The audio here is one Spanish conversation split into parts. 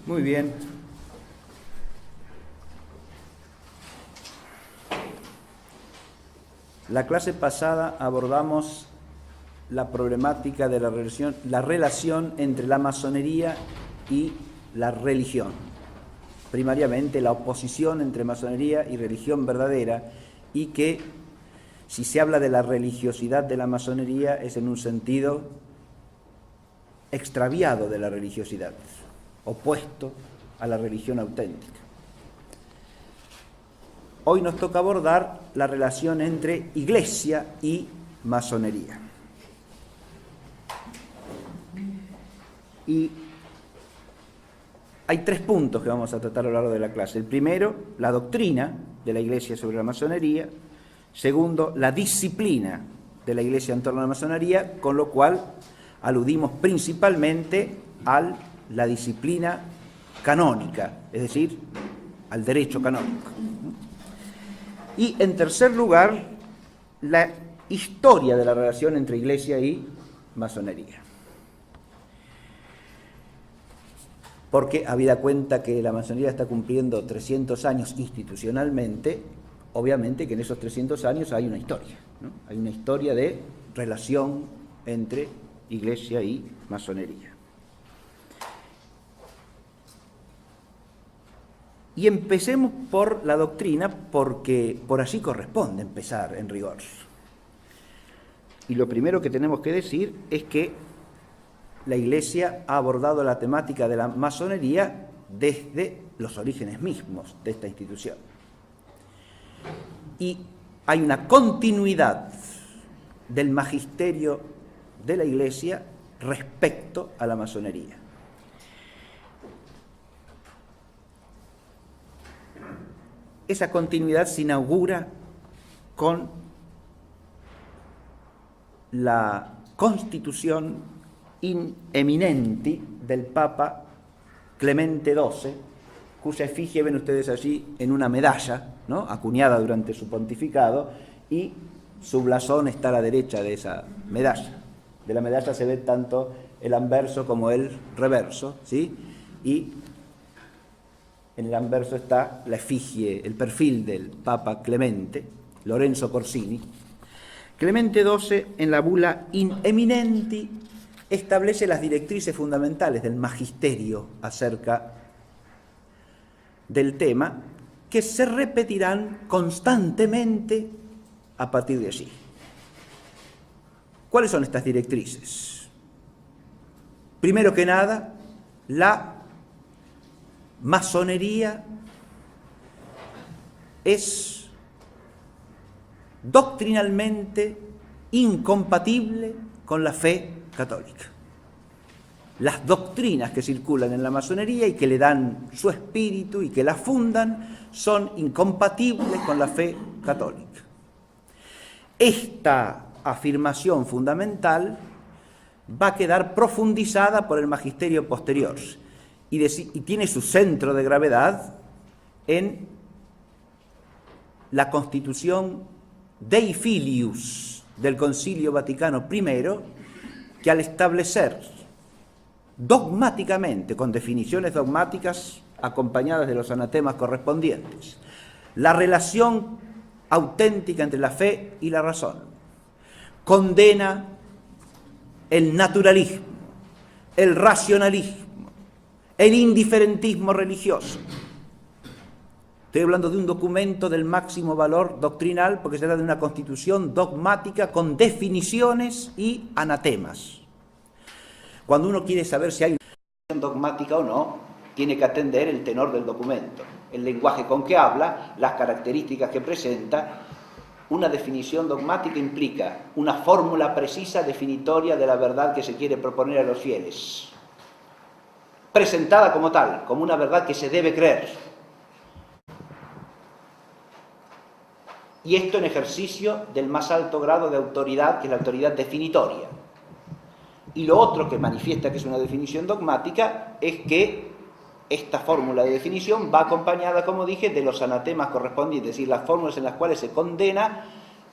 Muy bien. La clase pasada abordamos la problemática de la relación entre la masonería y la religión. Primariamente la oposición entre masonería y religión verdadera, y que si se habla de la religiosidad de la masonería es en un sentido extraviado de la religiosidad, opuesto a la religión auténtica. Hoy nos toca abordar la relación entre Iglesia y masonería. Y hay 3 puntos que vamos a tratar a lo largo de la clase. El primero, la doctrina de la Iglesia sobre la masonería. Segundo, la disciplina de la Iglesia en torno a la masonería, con lo cual aludimos principalmente a la disciplina canónica, es decir, al derecho canónico. Y en tercer lugar, la historia de la relación entre Iglesia y masonería. Porque, habida cuenta que la masonería está cumpliendo 300 años institucionalmente, obviamente que en esos 300 años hay una historia, ¿no? Hay una historia de relación entre Iglesia y masonería. Y empecemos por la doctrina, porque por allí corresponde empezar en rigor. Y lo primero que tenemos que decir es que la Iglesia ha abordado la temática de la masonería desde los orígenes mismos de esta institución. Y hay una continuidad del magisterio de la Iglesia respecto a la masonería. Esa continuidad se inaugura con la constitución in eminenti del Papa Clemente XII, cuya efigie ven ustedes allí en una medalla, ¿no?, acuñada durante su pontificado, y su blasón está a la derecha de esa medalla. De la medalla se ve tanto el anverso como el reverso, ¿sí? Y en el anverso está la efigie, el perfil del Papa Clemente, Lorenzo Corsini. Clemente XII, en la bula In Eminenti, establece las directrices fundamentales del magisterio acerca del tema, que se repetirán constantemente a partir de allí. ¿Cuáles son estas directrices? Primero que nada, la masonería es doctrinalmente incompatible con la fe católica. Las doctrinas que circulan en la masonería y que le dan su espíritu y que la fundan son incompatibles con la fe católica. Esta afirmación fundamental va a quedar profundizada por el magisterio posterior y tiene su centro de gravedad en la constitución Dei Filius del Concilio Vaticano I, que al establecer dogmáticamente, con definiciones dogmáticas acompañadas de los anatemas correspondientes, la relación auténtica entre la fe y la razón, condena el naturalismo, el racionalismo, el indiferentismo religioso. Estoy hablando de un documento del máximo valor doctrinal, porque se trata de una constitución dogmática con definiciones y anatemas. Cuando uno quiere saber si hay una definición dogmática o no, tiene que atender el tenor del documento, el lenguaje con que habla, las características que presenta. Una definición dogmática implica una fórmula precisa, definitoria de la verdad que se quiere proponer a los fieles, presentada como tal, como una verdad que se debe creer. Y esto en ejercicio del más alto grado de autoridad, que es la autoridad definitoria. Y lo otro que manifiesta que es una definición dogmática es que esta fórmula de definición va acompañada, como dije, de los anatemas correspondientes, es decir, las fórmulas en las cuales se condena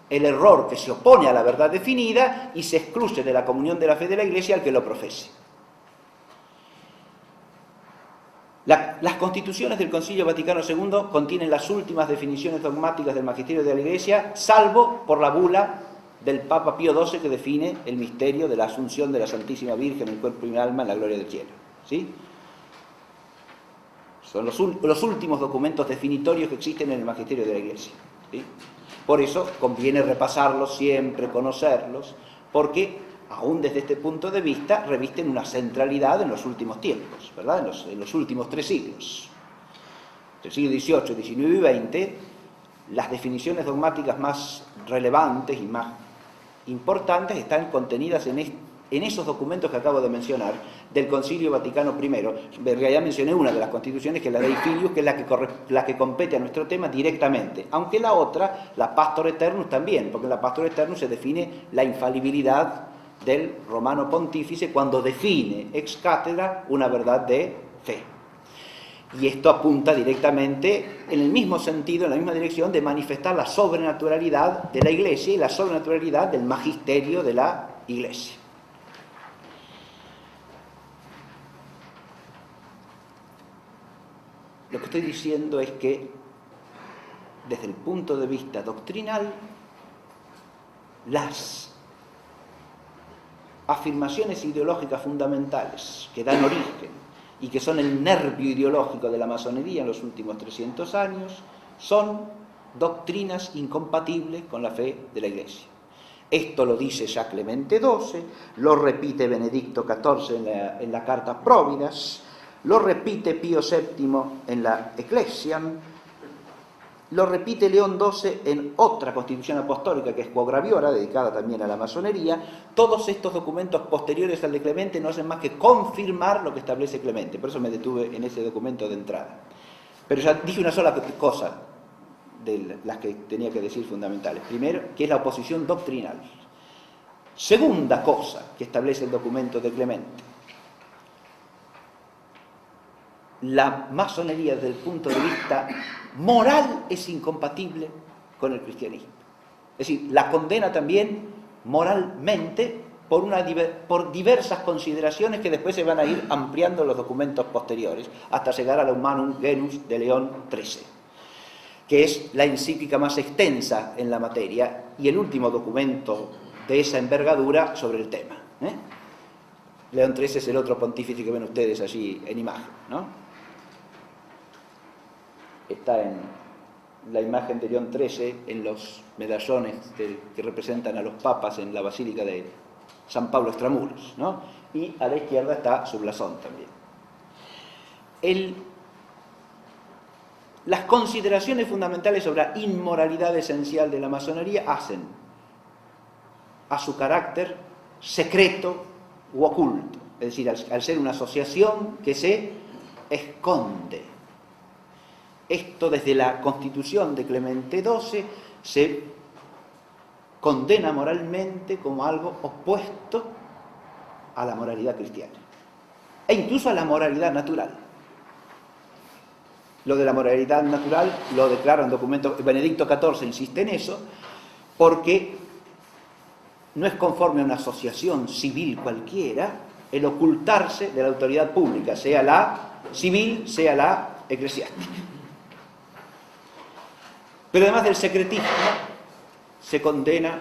el error que se opone a la verdad definida y se excluye de la comunión de la fe de la Iglesia al que lo profese. Las constituciones del Concilio Vaticano II contienen las últimas definiciones dogmáticas del magisterio de la Iglesia, salvo por la bula del Papa Pío XII que define el misterio de la asunción de la Santísima Virgen en cuerpo y alma en la gloria del cielo. ¿Sí? Son los últimos documentos definitorios que existen en el magisterio de la Iglesia. ¿Sí? Por eso conviene repasarlos siempre, conocerlos, porque aún desde este punto de vista revisten una centralidad en los últimos tiempos, ¿verdad? En los últimos 3 siglos. Del siglo XVIII, XIX y XX, las definiciones dogmáticas más relevantes y más importantes están contenidas en esos documentos que acabo de mencionar del Concilio Vaticano I. Ya mencioné una de las constituciones, que es la Dei Filius, que es la que compete a nuestro tema directamente, aunque la otra, la Pastor Eternus, también, porque en la Pastor Eternus se define la infalibilidad del Romano Pontífice cuando define ex cátedra una verdad de fe. Y esto apunta directamente en el mismo sentido, en la misma dirección de manifestar la sobrenaturalidad de la Iglesia y la sobrenaturalidad del magisterio de la Iglesia. Lo que estoy diciendo es que, desde el punto de vista doctrinal, las afirmaciones ideológicas fundamentales que dan origen y que son el nervio ideológico de la masonería en los últimos 300 años, son doctrinas incompatibles con la fe de la Iglesia. Esto lo dice ya Clemente XII, lo repite Benedicto XIV en la Carta Providas, lo repite Pío VII en la Ecclesiam, lo repite León XII en otra constitución apostólica que es Quo Graviora, dedicada también a la masonería. Todos estos documentos posteriores al de Clemente no hacen más que confirmar lo que establece Clemente, por eso me detuve en ese documento de entrada. Pero ya dije una sola cosa de las que tenía que decir fundamentales. Primero, que es la oposición doctrinal. Segunda cosa que establece el documento de Clemente: la masonería desde el punto de vista moral es incompatible con el cristianismo. Es decir, la condena también moralmente por diversas consideraciones que después se van a ir ampliando en los documentos posteriores, hasta llegar a la Humanum Genus de León XIII, que es la encíclica más extensa en la materia y el último documento de esa envergadura sobre el tema. León XIII es el otro pontífice que ven ustedes allí en imagen, ¿no? Está en la imagen de León XIII en los medallones que representan a los papas en la Basílica de San Pablo Extramuros, ¿no? Y a la izquierda está su blasón también. Las consideraciones fundamentales sobre la inmoralidad esencial de la masonería hacen a su carácter secreto u oculto, es decir, al ser una asociación que se esconde. Esto desde la Constitución de Clemente XII se condena moralmente como algo opuesto a la moralidad cristiana e incluso a la moralidad natural. Lo de la moralidad natural lo declara un documento, Benedicto XIV insiste en eso, porque no es conforme a una asociación civil cualquiera el ocultarse de la autoridad pública, sea la civil, sea la eclesiástica. Pero además del secretismo, se condena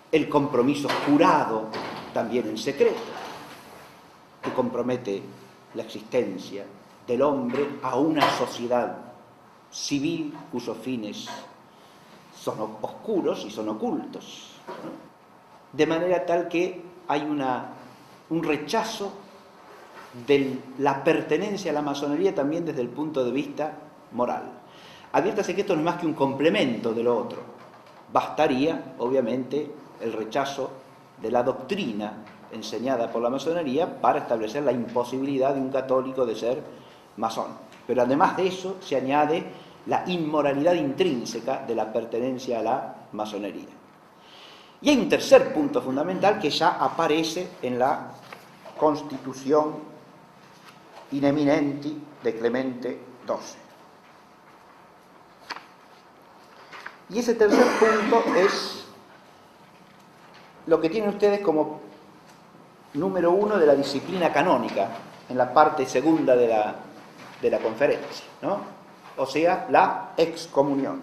el compromiso jurado, también en secreto, que compromete la existencia del hombre a una sociedad civil cuyos fines son oscuros y son ocultos, ¿no? De manera tal que hay un rechazo de la pertenencia a la masonería también desde el punto de vista moral. Adviértase que esto no es más que un complemento de lo otro. Bastaría, obviamente, el rechazo de la doctrina enseñada por la masonería para establecer la imposibilidad de un católico de ser masón. Pero además de eso se añade la inmoralidad intrínseca de la pertenencia a la masonería. Y hay un tercer punto fundamental que ya aparece en la Constitución in eminenti de Clemente XII. Y ese tercer punto es lo que tienen ustedes como número 1 de la disciplina canónica, en la parte segunda de la conferencia, ¿no? O sea, la excomunión.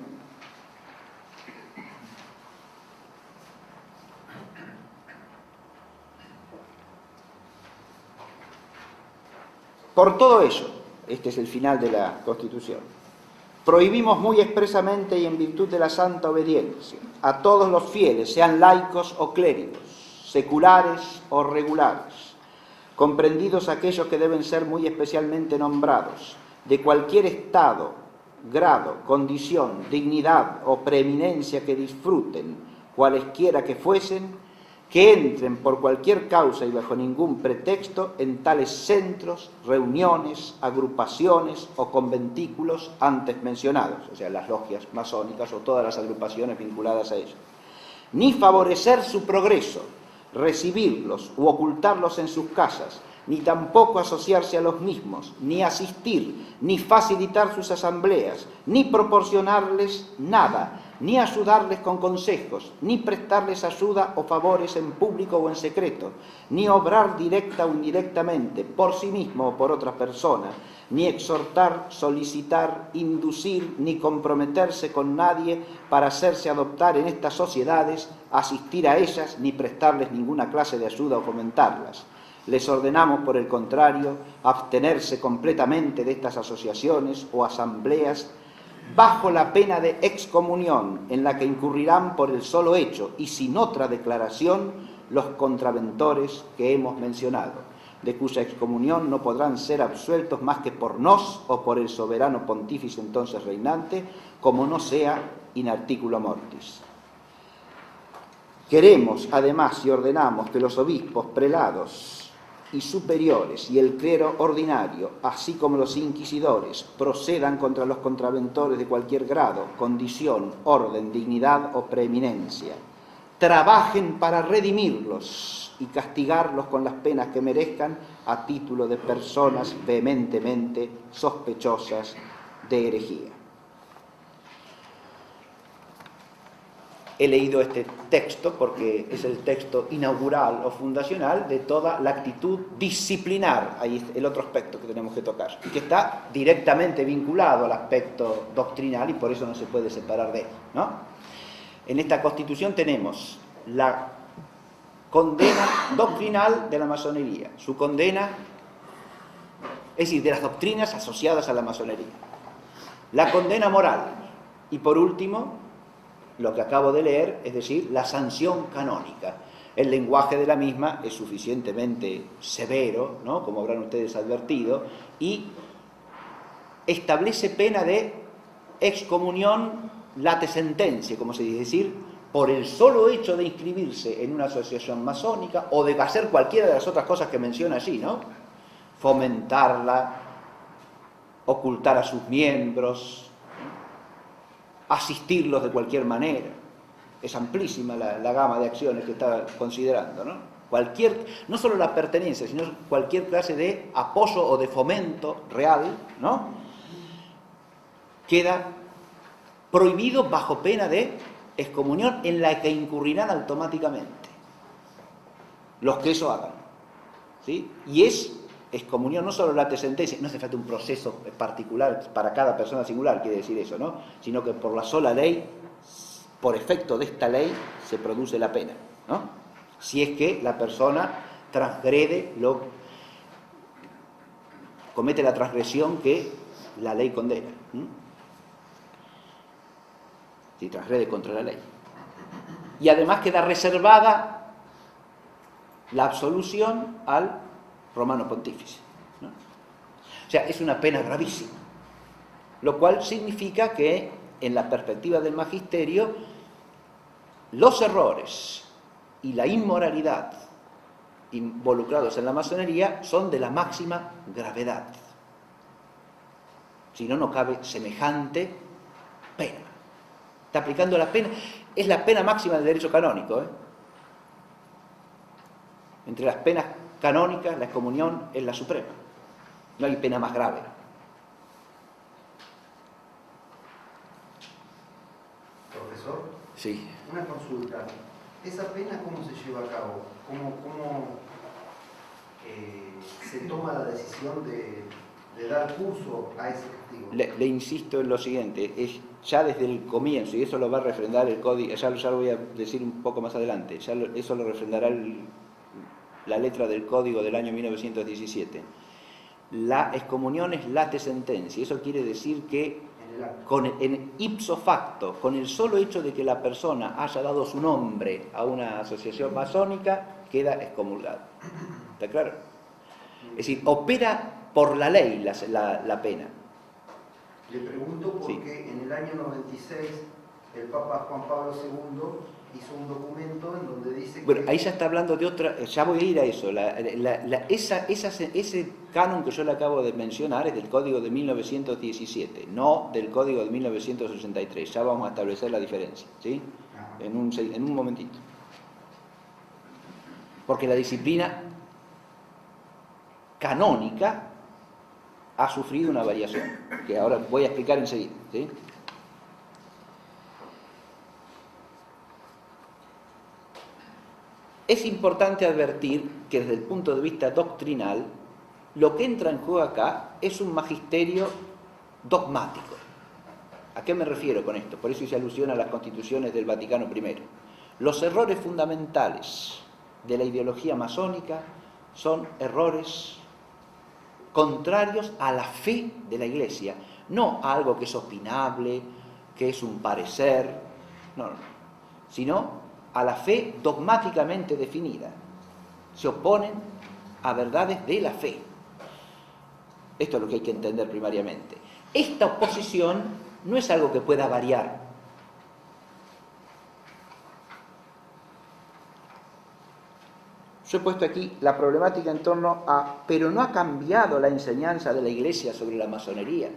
Por todo ello, este es el final de la Constitución, prohibimos muy expresamente y en virtud de la santa obediencia a todos los fieles, sean laicos o clérigos, seculares o regulares, comprendidos aquellos que deben ser muy especialmente nombrados, de cualquier estado, grado, condición, dignidad o preeminencia que disfruten, cualesquiera que fuesen, que entren por cualquier causa y bajo ningún pretexto en tales centros, reuniones, agrupaciones o conventículos antes mencionados, o sea, las logias masónicas o todas las agrupaciones vinculadas a ellos, ni favorecer su progreso, recibirlos u ocultarlos en sus casas, ni tampoco asociarse a los mismos, ni asistir, ni facilitar sus asambleas, ni proporcionarles nada, ni ayudarles con consejos, ni prestarles ayuda o favores en público o en secreto, ni obrar directa o indirectamente, por sí mismo o por otra persona, ni exhortar, solicitar, inducir, ni comprometerse con nadie para hacerse adoptar en estas sociedades, asistir a ellas, ni prestarles ninguna clase de ayuda o fomentarlas. Les ordenamos, por el contrario, abstenerse completamente de estas asociaciones o asambleas bajo la pena de excomunión, en la que incurrirán por el solo hecho y sin otra declaración los contraventores que hemos mencionado, de cuya excomunión no podrán ser absueltos más que por nos o por el soberano pontífice entonces reinante, como no sea in articulo mortis. Queremos, además, y ordenamos que los obispos, prelados y superiores y el clero ordinario, así como los inquisidores, procedan contra los contraventores de cualquier grado, condición, orden, dignidad o preeminencia. Trabajen para redimirlos y castigarlos con las penas que merezcan a título de personas vehementemente sospechosas de herejía. He leído este texto porque es el texto inaugural o fundacional de toda la actitud disciplinar, ahí es el otro aspecto que tenemos que tocar, y que está directamente vinculado al aspecto doctrinal y por eso no se puede separar de él, ¿no? En esta Constitución tenemos la condena doctrinal de la masonería, su condena, es decir, de las doctrinas asociadas a la masonería, la condena moral y por último lo que acabo de leer, es decir, la sanción canónica. El lenguaje de la misma es suficientemente severo, ¿no?, como habrán ustedes advertido, y establece pena de excomunión late sentencia, como se dice, es decir, por el solo hecho de inscribirse en una asociación masónica o de hacer cualquiera de las otras cosas que menciona allí, ¿no?, fomentarla, ocultar a sus miembros, asistirlos de cualquier manera. Es amplísima la gama de acciones que está considerando, ¿no? No solo la pertenencia, sino cualquier clase de apoyo o de fomento real, ¿no?, queda prohibido bajo pena de excomunión, en la que incurrirán automáticamente los que eso hagan, ¿sí? Y es excomunión no solo late sentencia, no hace falta un proceso particular para cada persona singular, quiere decir eso, ¿no?, sino que por la sola ley, por efecto de esta ley, se produce la pena, ¿no?, si es que la persona transgrede, comete la transgresión que la ley condena, si transgrede contra la ley. Y además queda reservada la absolución al romano pontífice, ¿no? O sea, es una pena gravísima, lo cual significa que, en la perspectiva del magisterio, los errores y la inmoralidad involucrados en la masonería son de la máxima gravedad. Si no, no cabe semejante pena. Está aplicando la pena, es la pena máxima del derecho canónico, ¿eh? Entre las penas canónicas, la excomunión es la suprema. No hay pena más grave. Profesor, Sí. una consulta. ¿Esa pena cómo se lleva a cabo? ¿Cómo se toma la decisión de dar curso a ese castigo. Le insisto en lo siguiente, es ya desde el comienzo, y eso lo va a refrendar el código, ya lo voy a decir un poco más adelante, eso lo refrendará la letra del código del año 1917. La excomunión es late sentencia, eso quiere decir que en ipso facto, con el solo hecho de que la persona haya dado su nombre a una asociación masónica, queda excomulgado. ¿Está claro? Es decir, opera por la ley la pena. Le pregunto porque en el año 96 el Papa Juan Pablo II hizo un documento en donde dice que... Bueno, ahí ya está hablando de otra, ya voy a ir a eso. Ese canon que yo le acabo de mencionar es del Código de 1917, no del Código de 1963. Ya vamos a establecer la diferencia, ¿sí? En un momentito. Porque la disciplina canónica ha sufrido una variación, que ahora voy a explicar enseguida, ¿sí? Es importante advertir que desde el punto de vista doctrinal, lo que entra en juego acá es un magisterio dogmático. ¿A qué me refiero con esto? Por eso hice alusión a las constituciones del Vaticano I. Los errores fundamentales de la ideología masónica son errores contrarios a la fe de la Iglesia, no a algo que es opinable, que es un parecer, no, sino a la fe dogmáticamente definida. Se oponen a verdades de la fe. Esto es lo que hay que entender primariamente. Esta oposición no es algo que pueda variar. Yo he puesto aquí la problemática en torno a, pero no ha cambiado la enseñanza de la Iglesia sobre la masonería.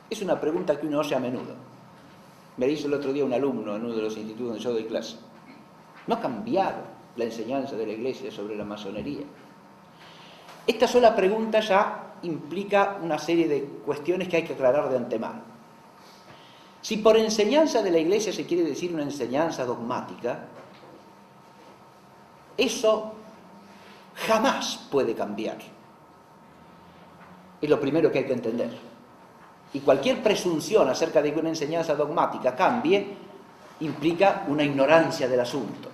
Es una pregunta que uno oye a menudo. Me hizo el otro día un alumno en uno de los institutos donde yo doy clase. No ha cambiado la enseñanza de la Iglesia sobre la masonería. Esta sola pregunta ya implica una serie de cuestiones que hay que aclarar de antemano. Si por enseñanza de la Iglesia se quiere decir una enseñanza dogmática, eso jamás puede cambiar. Es lo primero que hay que entender. Y cualquier presunción acerca de que una enseñanza dogmática cambie implica una ignorancia del asunto.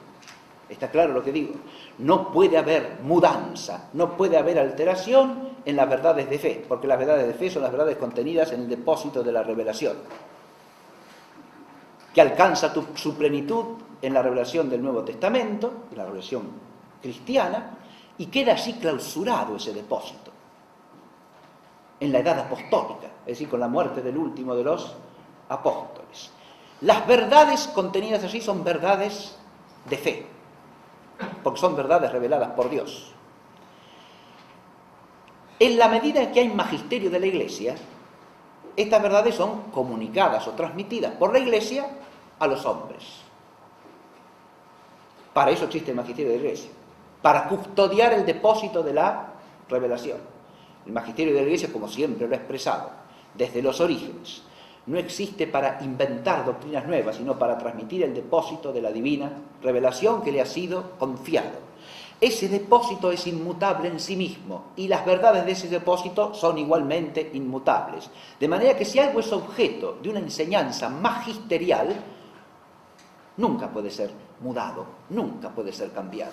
¿Está claro lo que digo? No puede haber mudanza, no puede haber alteración en las verdades de fe, porque las verdades de fe son las verdades contenidas en el depósito de la revelación, que alcanza su plenitud en la revelación del Nuevo Testamento, en la revelación cristiana, y queda así clausurado ese depósito en la edad apostólica, es decir, con la muerte del último de los apóstoles. Las verdades contenidas allí son verdades de fe, porque son verdades reveladas por Dios. En la medida en que hay magisterio de la Iglesia, estas verdades son comunicadas o transmitidas por la Iglesia a los hombres. Para eso existe el magisterio de la Iglesia, para custodiar el depósito de la revelación. El magisterio de la Iglesia, como siempre lo he expresado, desde los orígenes, no existe para inventar doctrinas nuevas, sino para transmitir el depósito de la divina revelación que le ha sido confiado. Ese depósito es inmutable en sí mismo y las verdades de ese depósito son igualmente inmutables. De manera que si algo es objeto de una enseñanza magisterial, nunca puede ser mudado, nunca puede ser cambiado.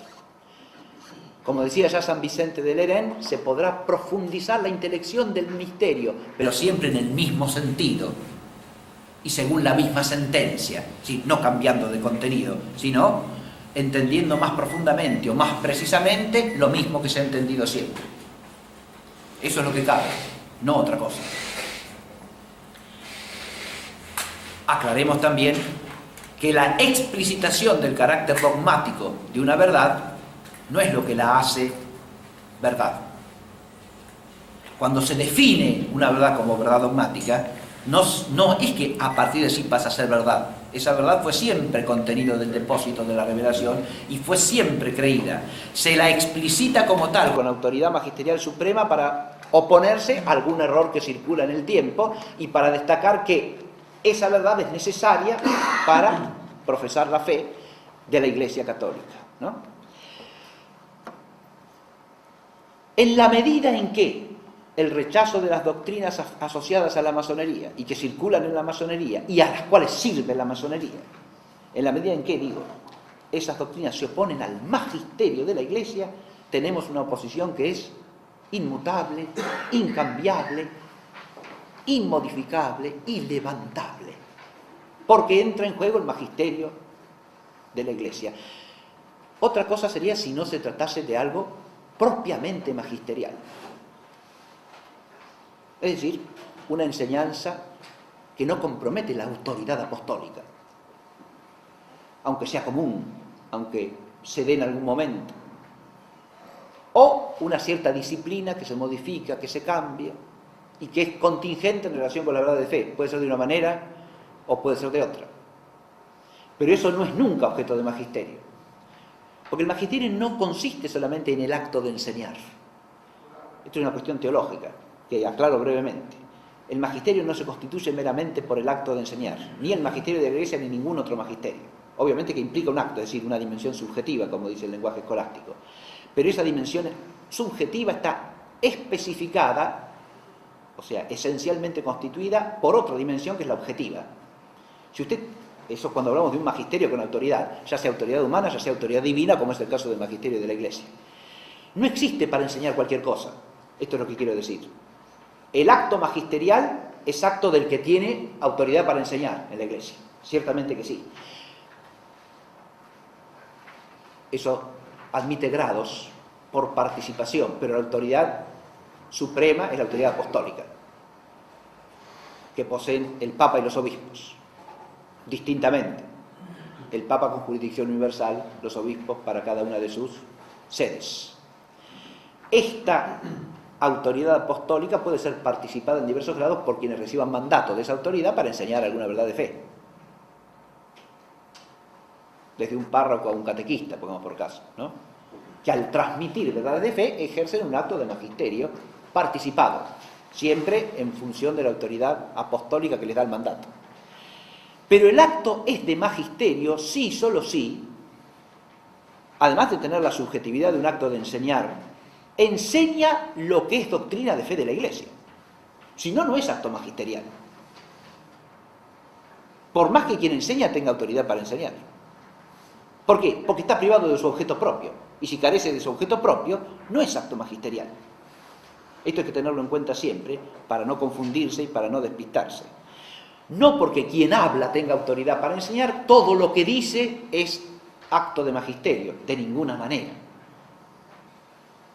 Como decía ya San Vicente de Lerén, se podrá profundizar la intelección del misterio, pero siempre en el mismo sentido y según la misma sentencia, ¿sí? No cambiando de contenido, sino entendiendo más profundamente o más precisamente lo mismo que se ha entendido siempre. Eso es lo que cabe, no otra cosa. Aclaremos también que la explicitación del carácter dogmático de una verdad no es lo que la hace verdad. Cuando se define una verdad como verdad dogmática, no es que a partir de sí pasa a ser verdad. Esa verdad fue siempre contenido del depósito de la revelación y fue siempre creída. Se la explicita como tal, con autoridad magisterial suprema, para oponerse a algún error que circula en el tiempo y para destacar que esa verdad es necesaria para profesar la fe de la Iglesia Católica, ¿no? En la medida en que el rechazo de las doctrinas asociadas a la masonería y que circulan en la masonería y a las cuales sirve la masonería, en la medida en que, digo, esas doctrinas se oponen al magisterio de la Iglesia, tenemos una oposición que es inmutable, incambiable, inmodificable, ilevantable, porque entra en juego el magisterio de la Iglesia. Otra cosa sería si no se tratase de algo propiamente magisterial, es decir, una enseñanza que no compromete la autoridad apostólica, aunque sea común, aunque se dé en algún momento, o una cierta disciplina que se modifica, que se cambia y que es contingente en relación con la verdad de fe. Puede ser de una manera o puede ser de otra, pero eso no es nunca objeto de magisterio, porque el magisterio no consiste solamente en el acto de enseñar. Esto es una cuestión teológica que aclaro brevemente. El magisterio no se constituye meramente por el acto de enseñar, ni el magisterio de la Iglesia ni ningún otro magisterio. Obviamente que implica un acto, es decir, una dimensión subjetiva, como dice el lenguaje escolástico. Pero esa dimensión subjetiva está especificada, o sea, esencialmente constituida por otra dimensión que es la objetiva. Si usted, eso cuando hablamos de un magisterio con autoridad, ya sea autoridad humana, ya sea autoridad divina, como es el caso del magisterio de la Iglesia. No existe para enseñar cualquier cosa. Esto es lo que quiero decir. El acto magisterial es acto del que tiene autoridad para enseñar en la Iglesia. Ciertamente que sí. Eso admite grados por participación, pero la autoridad suprema es la autoridad apostólica, que poseen el Papa y los obispos, distintamente. El Papa con jurisdicción universal, los obispos para cada una de sus sedes. Esta autoridad apostólica puede ser participada en diversos grados por quienes reciban mandato de esa autoridad para enseñar alguna verdad de fe. Desde un párroco a un catequista, pongamos por caso, ¿no? Que al transmitir verdades de fe ejercen un acto de magisterio participado, siempre en función de la autoridad apostólica que les da el mandato. Pero el acto es de magisterio sí, solo sí, además de tener la subjetividad de un acto de enseñar, enseña lo que es doctrina de fe de la Iglesia. Si no, no es acto magisterial. Por más que quien enseña tenga autoridad para enseñar. ¿Por qué? Porque está privado de su objeto propio. Y si carece de su objeto propio, no es acto magisterial. Esto hay que tenerlo en cuenta siempre para no confundirse y para no despistarse. No porque quien habla tenga autoridad para enseñar, todo lo que dice es acto de magisterio, de ninguna manera.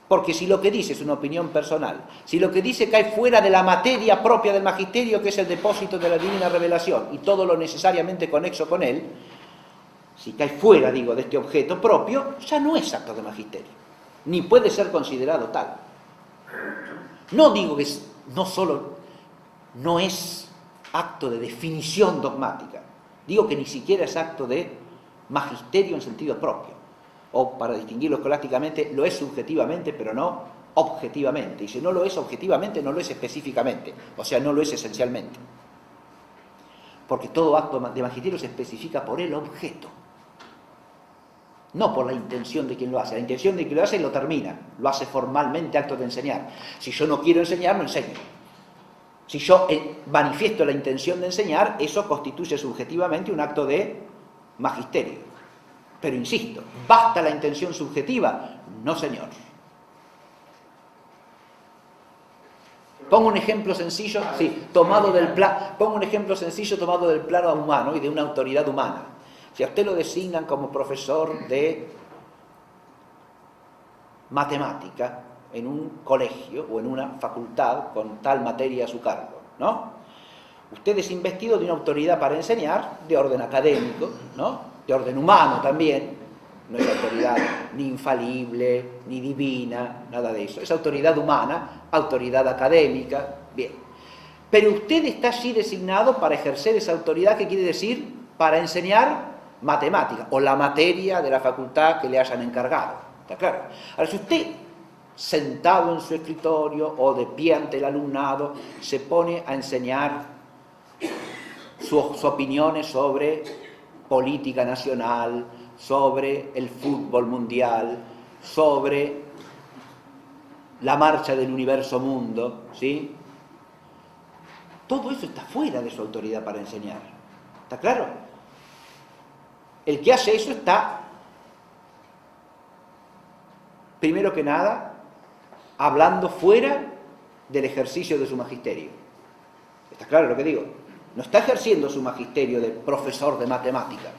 Porque si lo que dice es una opinión personal, si lo que dice cae fuera de la materia propia del magisterio, que es el depósito de la divina revelación, y todo lo necesariamente conexo con él, si cae fuera, digo, de este objeto propio, ya no es acto de magisterio, ni puede ser considerado tal. No digo que no solo no es acto de definición dogmática, digo que ni siquiera es acto de magisterio en sentido propio. O, para distinguirlo escolásticamente, lo es subjetivamente, pero no objetivamente. Y si no lo es objetivamente, no lo es específicamente. O sea, no lo es esencialmente. Porque todo acto de magisterio se especifica por el objeto. No por la intención de quien lo hace. La intención de quien lo hace lo termina. Lo hace formalmente, acto de enseñar. Si yo no quiero enseñar, no enseño. Si yo manifiesto la intención de enseñar, eso constituye subjetivamente un acto de magisterio. Pero insisto, ¿basta la intención subjetiva? No, señor. Pongo un ejemplo sencillo, tomado del plano humano y de una autoridad humana. Si a usted lo designan como profesor de matemática en un colegio o en una facultad con tal materia a su cargo, ¿no? Usted es investido de una autoridad para enseñar de orden académico, ¿no? De orden humano también, no es autoridad ni infalible, ni divina, nada de eso. Es autoridad humana, autoridad académica, bien. Pero usted está allí designado para ejercer esa autoridad, ¿qué quiere decir? Para enseñar matemática, o la materia de la facultad que le hayan encargado, ¿está claro? Ahora, si usted, sentado en su escritorio o de pie ante el alumnado, se pone a enseñar sus opiniones sobre política nacional, sobre el fútbol mundial, sobre la marcha del universo mundo, ¿sí? Todo eso está fuera de su autoridad para enseñar. ¿Está claro? El que hace eso está, primero que nada, hablando fuera del ejercicio de su magisterio. ¿Está claro lo que digo? No está ejerciendo su magisterio de profesor de matemática.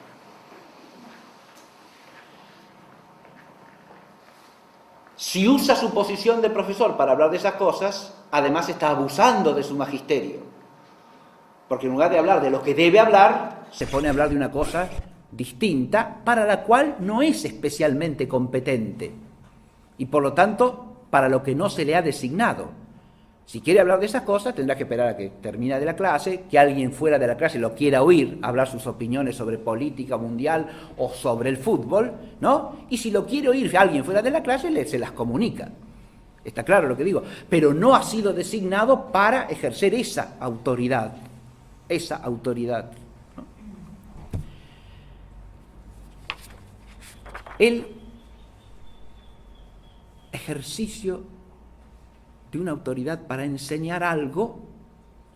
Si usa su posición de profesor para hablar de esas cosas, además está abusando de su magisterio. Porque en lugar de hablar de lo que debe hablar, se pone a hablar de una cosa distinta para la cual no es especialmente competente. Y por lo tanto, para lo que no se le ha designado. Si quiere hablar de esas cosas, tendrá que esperar a que termine de la clase, que alguien fuera de la clase lo quiera oír, hablar sus opiniones sobre política mundial o sobre el fútbol, ¿no? Y si lo quiere oír alguien fuera de la clase, se las comunica. Está claro lo que digo. Pero no ha sido designado para ejercer esa autoridad. Esa autoridad, ¿no? El ejercicio de una autoridad para enseñar algo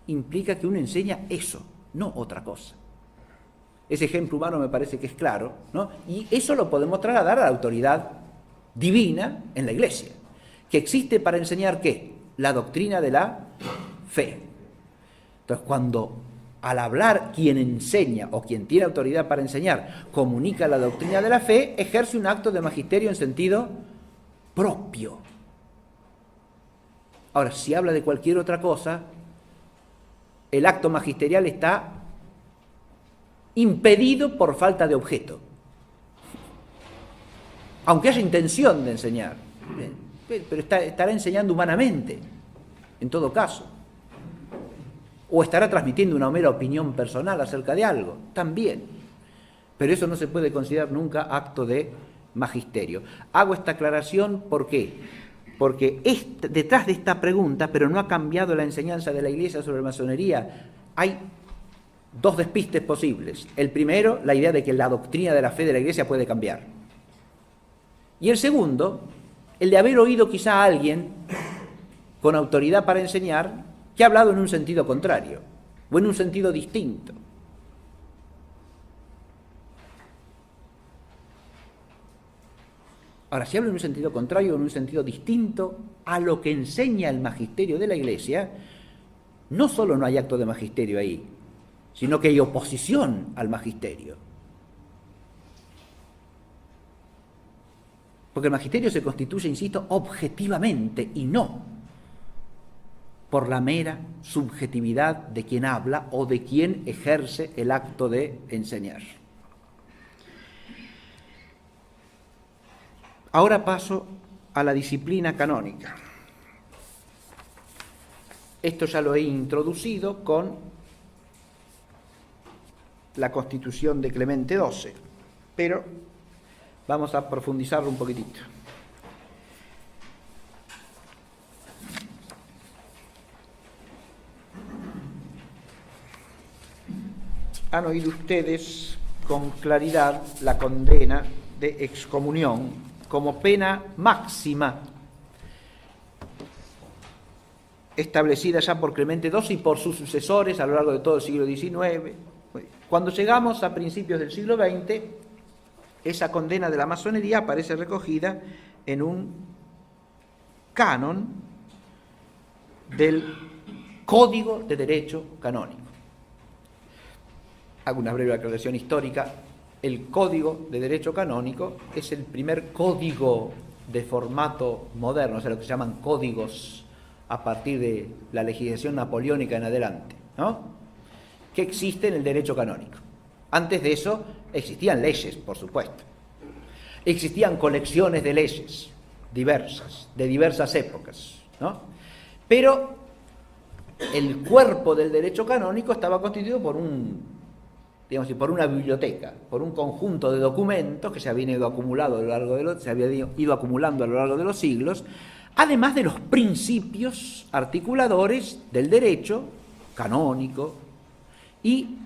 implica que uno enseña eso, no otra cosa. Ese ejemplo humano me parece que es claro, ¿no? Y eso lo podemos trasladar a la autoridad divina en la Iglesia, que existe para enseñar ¿qué? La doctrina de la fe. Entonces, cuando al hablar quien enseña o quien tiene autoridad para enseñar comunica la doctrina de la fe, ejerce un acto de magisterio en sentido propio. Ahora, si habla de cualquier otra cosa, el acto magisterial está impedido por falta de objeto. Aunque haya intención de enseñar, pero estará enseñando humanamente, en todo caso. O estará transmitiendo una mera opinión personal acerca de algo, también. Pero eso no se puede considerar nunca acto de magisterio. Hago esta aclaración, ¿por qué? Porque detrás de esta pregunta, pero no ha cambiado la enseñanza de la Iglesia sobre masonería, hay dos despistes posibles. El primero, la idea de que la doctrina de la fe de la Iglesia puede cambiar. Y el segundo, el de haber oído quizá a alguien con autoridad para enseñar que ha hablado en un sentido contrario o en un sentido distinto. Ahora, si hablo en un sentido contrario o en un sentido distinto a lo que enseña el magisterio de la Iglesia, no solo no hay acto de magisterio ahí, sino que hay oposición al magisterio. Porque el magisterio se constituye, insisto, objetivamente y no por la mera subjetividad de quien habla o de quien ejerce el acto de enseñar. Ahora paso a la disciplina canónica. Esto ya lo he introducido con la Constitución de Clemente XII, pero vamos a profundizarlo un poquitito. Han oído ustedes con claridad la condena de excomunión como pena máxima establecida ya por Clemente XII y por sus sucesores a lo largo de todo el siglo XIX. Cuando llegamos a principios del siglo XX, esa condena de la masonería aparece recogida en un canon del Código de Derecho Canónico. Hago una breve aclaración histórica. El Código de Derecho Canónico es el primer código de formato moderno, o sea, lo que se llaman códigos a partir de la legislación napoleónica en adelante, ¿no? Que existe en el derecho canónico. Antes de eso existían leyes, por supuesto. Existían colecciones de leyes diversas, de diversas épocas, ¿no? Pero el cuerpo del derecho canónico estaba constituido por por una biblioteca, por un conjunto de documentos que se habían ido acumulando a lo largo acumulando a lo largo de los siglos, además de los principios articuladores del derecho canónico y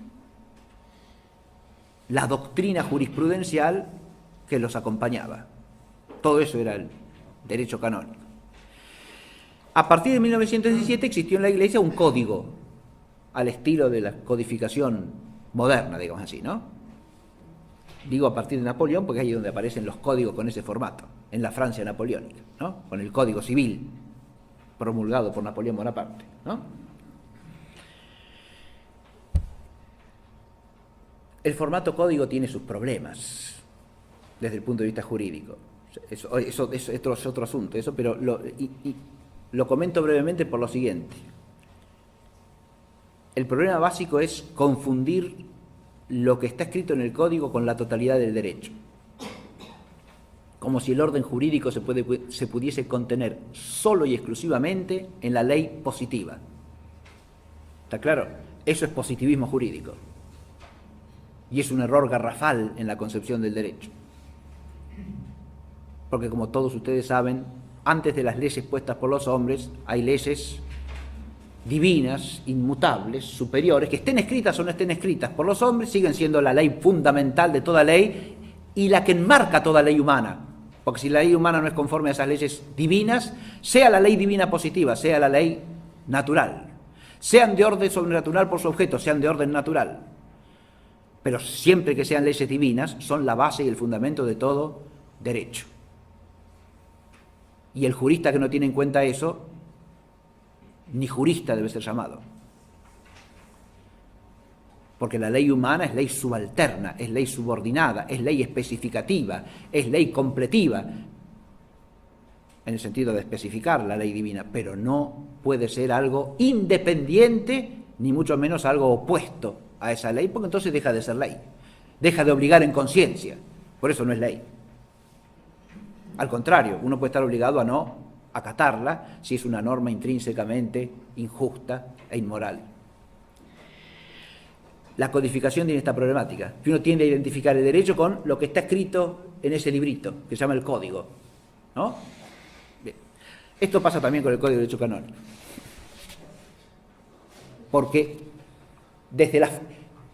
la doctrina jurisprudencial que los acompañaba. Todo eso era el derecho canónico. A partir de 1917 existió en la Iglesia un código al estilo de la codificación moderna, digamos así, ¿no? Digo a partir de Napoleón porque ahí es donde aparecen los códigos con ese formato, en la Francia napoleónica, ¿no? Con el Código Civil promulgado por Napoleón Bonaparte, ¿no? El formato código tiene sus problemas desde el punto de vista jurídico. Eso es otro asunto, eso, pero lo comento brevemente por lo siguiente. El problema básico es confundir lo que está escrito en el código con la totalidad del derecho. Como si el orden jurídico se pudiese contener solo y exclusivamente en la ley positiva. ¿Está claro? Eso es positivismo jurídico. Y es un error garrafal en la concepción del derecho. Porque como todos ustedes saben, antes de las leyes puestas por los hombres, hay leyes divinas, inmutables, superiores, que estén escritas o no estén escritas por los hombres, siguen siendo la ley fundamental de toda ley y la que enmarca toda ley humana. Porque si la ley humana no es conforme a esas leyes divinas, sea la ley divina positiva, sea la ley natural, sean de orden sobrenatural por su objeto, sean de orden natural, pero siempre que sean leyes divinas, son la base y el fundamento de todo derecho. Y el jurista que no tiene en cuenta eso, ni jurista debe ser llamado. Porque la ley humana es ley subalterna, es ley subordinada, es ley especificativa, es ley completiva, en el sentido de especificar la ley divina, pero no puede ser algo independiente, ni mucho menos algo opuesto a esa ley, porque entonces deja de ser ley, deja de obligar en conciencia, por eso no es ley. Al contrario, uno puede estar obligado a no acatarla si es una norma intrínsecamente injusta e inmoral. La codificación tiene esta problemática, que uno tiende a identificar el derecho con lo que está escrito en ese librito, que se llama el código, ¿no? Bien. Esto pasa también con el Código de Derecho Canónico. Porque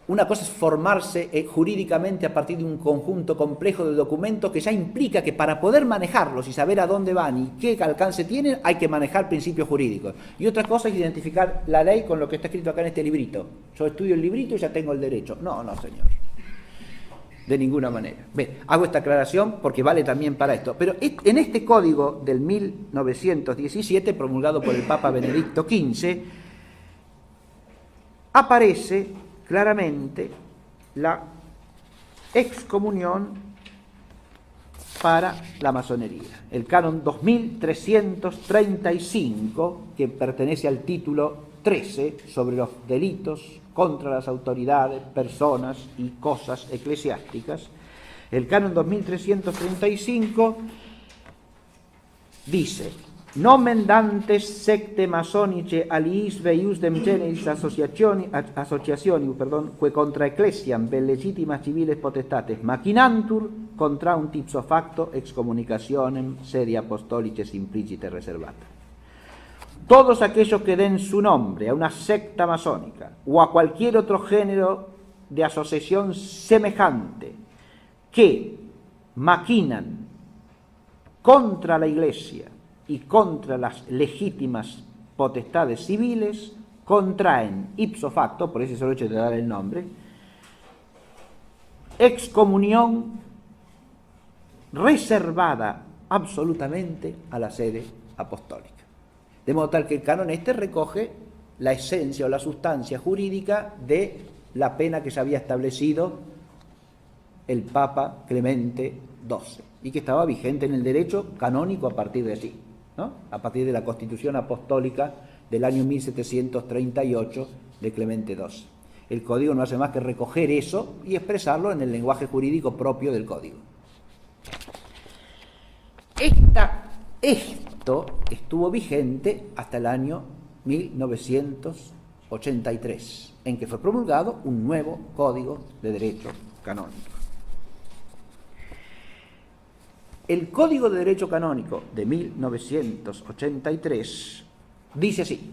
una cosa es formarse jurídicamente a partir de un conjunto complejo de documentos que ya implica que para poder manejarlos y saber a dónde van y qué alcance tienen, hay que manejar principios jurídicos. Y otra cosa es identificar la ley con lo que está escrito acá en este librito. Yo estudio el librito y ya tengo el derecho. No, señor. De ninguna manera. Bien, hago esta aclaración porque vale también para esto. Pero en este código del 1917, promulgado por el Papa Benedicto XV, aparece claramente la excomunión para la masonería. El canon 2335, que pertenece al título 13 sobre los delitos contra las autoridades, personas y cosas eclesiásticas, el canon 2335 dice: nomen dantes secte masonice aliis veius dem generis associationi, que contra ecclesiam vel legitimas civiles potestates machinantur contra un ipso facto excommunicationem sedi apostolice simplicite reservata. Todos aquellos que den su nombre a una secta masónica o a cualquier otro género de asociación semejante que maquinan contra la Iglesia y contra las legítimas potestades civiles, contraen ipso facto, por ese solo hecho de dar el nombre, excomunión reservada absolutamente a la sede apostólica. De modo tal que el canon recoge la esencia o la sustancia jurídica de la pena que se había establecido el Papa Clemente XII y que estaba vigente en el derecho canónico a partir de allí, ¿no? A partir de la Constitución Apostólica del año 1738 de Clemente XII. El Código no hace más que recoger eso y expresarlo en el lenguaje jurídico propio del Código. Esto estuvo vigente hasta el año 1983, en que fue promulgado un nuevo Código de Derecho Canónico. El Código de Derecho Canónico de 1983 dice así: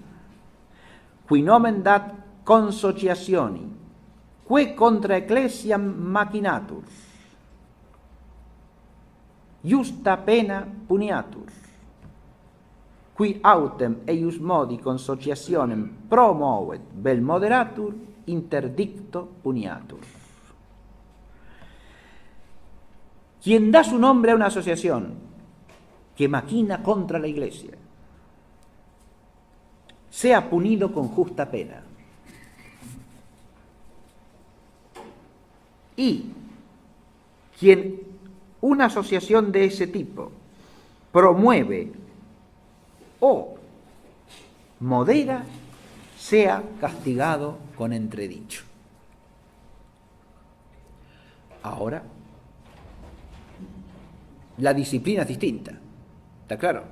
qui nomen dat consociationi, que contra ecclesiam machinatur, justa pena puniatur, qui autem eius modi consociationem promovet vel moderatur, interdicto puniatur. Quien da su nombre a una asociación que maquina contra la Iglesia, sea punido con justa pena. Y quien una asociación de ese tipo promueve o modera, sea castigado con entredicho. Ahora, la disciplina es distinta, ¿está claro?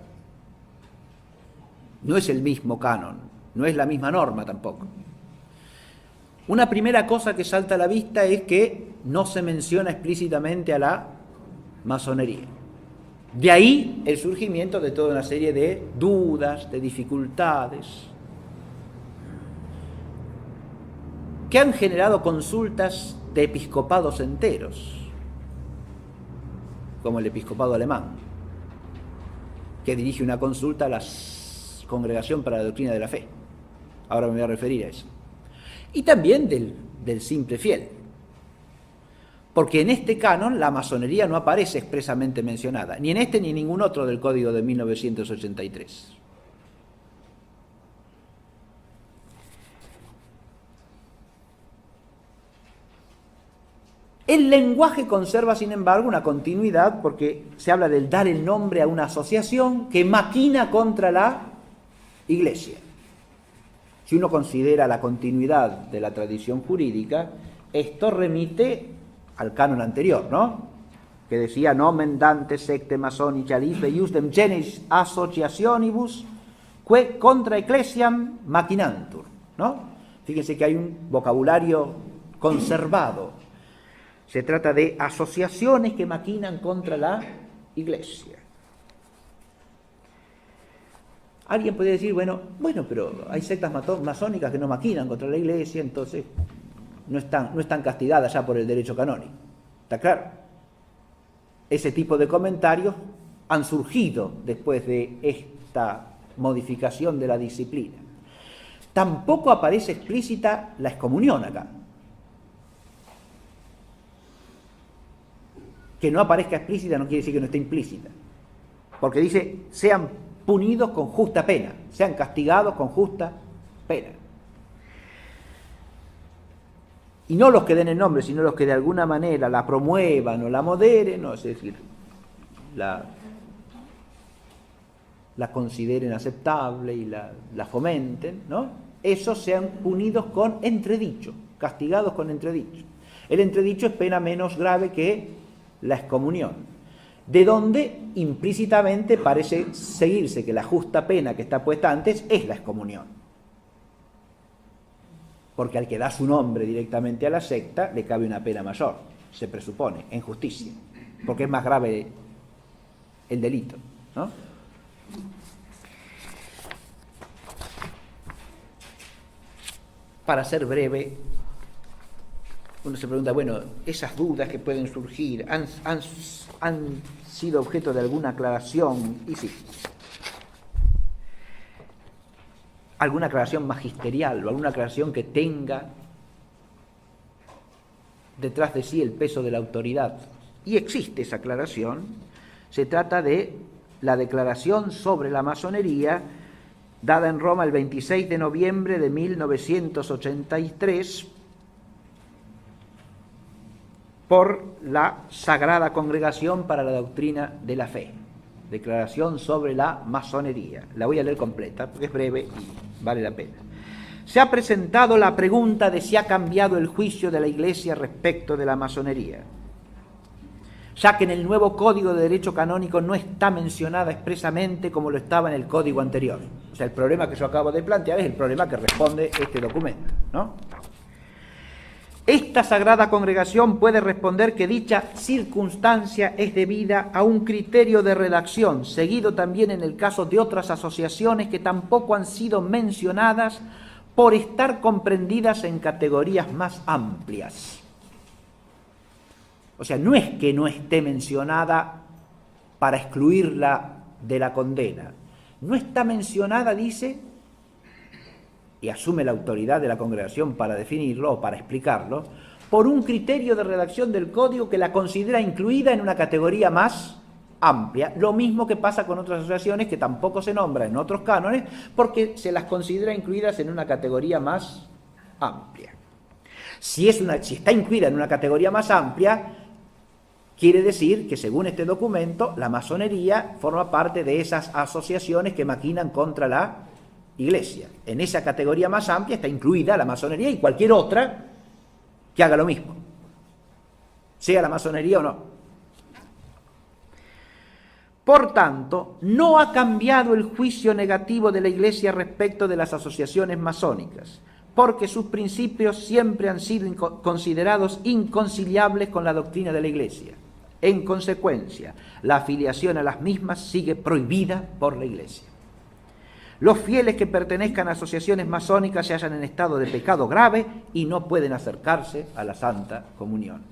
No es el mismo canon, no es la misma norma tampoco. Una primera cosa que salta a la vista es que no se menciona explícitamente a la masonería. De ahí el surgimiento de toda una serie de dudas, de dificultades, que han generado consultas de episcopados enteros, como el episcopado alemán, que dirige una consulta a la Congregación para la Doctrina de la Fe. Ahora me voy a referir a eso. Y también del simple fiel. Porque en este canon la masonería no aparece expresamente mencionada, ni en este ni en ningún otro del Código de 1983. El lenguaje conserva, sin embargo, una continuidad porque se habla del dar el nombre a una asociación que maquina contra la Iglesia. Si uno considera la continuidad de la tradición jurídica, esto remite al canon anterior, ¿no? Que decía nomen dante secte masonica libe iusdem genis associationibus que contra ecclesiam machinantur, ¿no? Fíjense que hay un vocabulario conservado. Se trata de asociaciones que maquinan contra la Iglesia. Alguien podría decir, bueno, pero hay sectas masónicas que no maquinan contra la Iglesia, entonces no están castigadas ya por el derecho canónico. ¿Está claro? Ese tipo de comentarios han surgido después de esta modificación de la disciplina. Tampoco aparece explícita la excomunión acá. Que no aparezca explícita no quiere decir que no esté implícita. Porque dice, sean punidos con justa pena, sean castigados con justa pena. Y no los que den el nombre, sino los que de alguna manera la promuevan o la moderen, no, es decir, la consideren aceptable y la fomenten, ¿no? Esos sean punidos con entredicho, castigados con entredicho. El entredicho es pena menos grave que la excomunión, de donde implícitamente parece seguirse que la justa pena que está puesta antes es la excomunión. Porque al que da su nombre directamente a la secta le cabe una pena mayor, se presupone, en justicia, porque es más grave el delito, ¿no? Para ser breve, uno se pregunta, bueno, esas dudas que pueden surgir han sido objeto de alguna aclaración, y sí, alguna aclaración magisterial o alguna aclaración que tenga detrás de sí el peso de la autoridad. Y existe esa aclaración. Se trata de la declaración sobre la masonería dada en Roma el 26 de noviembre de 1983 por la Sagrada Congregación para la Doctrina de la Fe. Declaración sobre la masonería. La voy a leer completa porque es breve y vale la pena. Se ha presentado la pregunta de si ha cambiado el juicio de la Iglesia respecto de la masonería, ya que en el nuevo Código de Derecho Canónico no está mencionada expresamente como lo estaba en el código anterior. O sea, el problema que yo acabo de plantear es el problema que responde este documento, ¿no? Esta Sagrada Congregación puede responder que dicha circunstancia es debida a un criterio de redacción, seguido también en el caso de otras asociaciones que tampoco han sido mencionadas por estar comprendidas en categorías más amplias. O sea, no es que no esté mencionada para excluirla de la condena, no está mencionada, dice, y asume la autoridad de la congregación para definirlo o para explicarlo, por un criterio de redacción del código que la considera incluida en una categoría más amplia, lo mismo que pasa con otras asociaciones que tampoco se nombran en otros cánones porque se las considera incluidas en una categoría más amplia. Si está incluida en una categoría más amplia, quiere decir que según este documento, la masonería forma parte de esas asociaciones que maquinan contra la Iglesia. En esa categoría más amplia está incluida la masonería y cualquier otra que haga lo mismo, sea la masonería o no. Por tanto, no ha cambiado el juicio negativo de la Iglesia respecto de las asociaciones masónicas, porque sus principios siempre han sido considerados inconciliables con la doctrina de la Iglesia. En consecuencia, la afiliación a las mismas sigue prohibida por la Iglesia. Los fieles que pertenezcan a asociaciones masónicas se hallan en estado de pecado grave y no pueden acercarse a la Santa Comunión.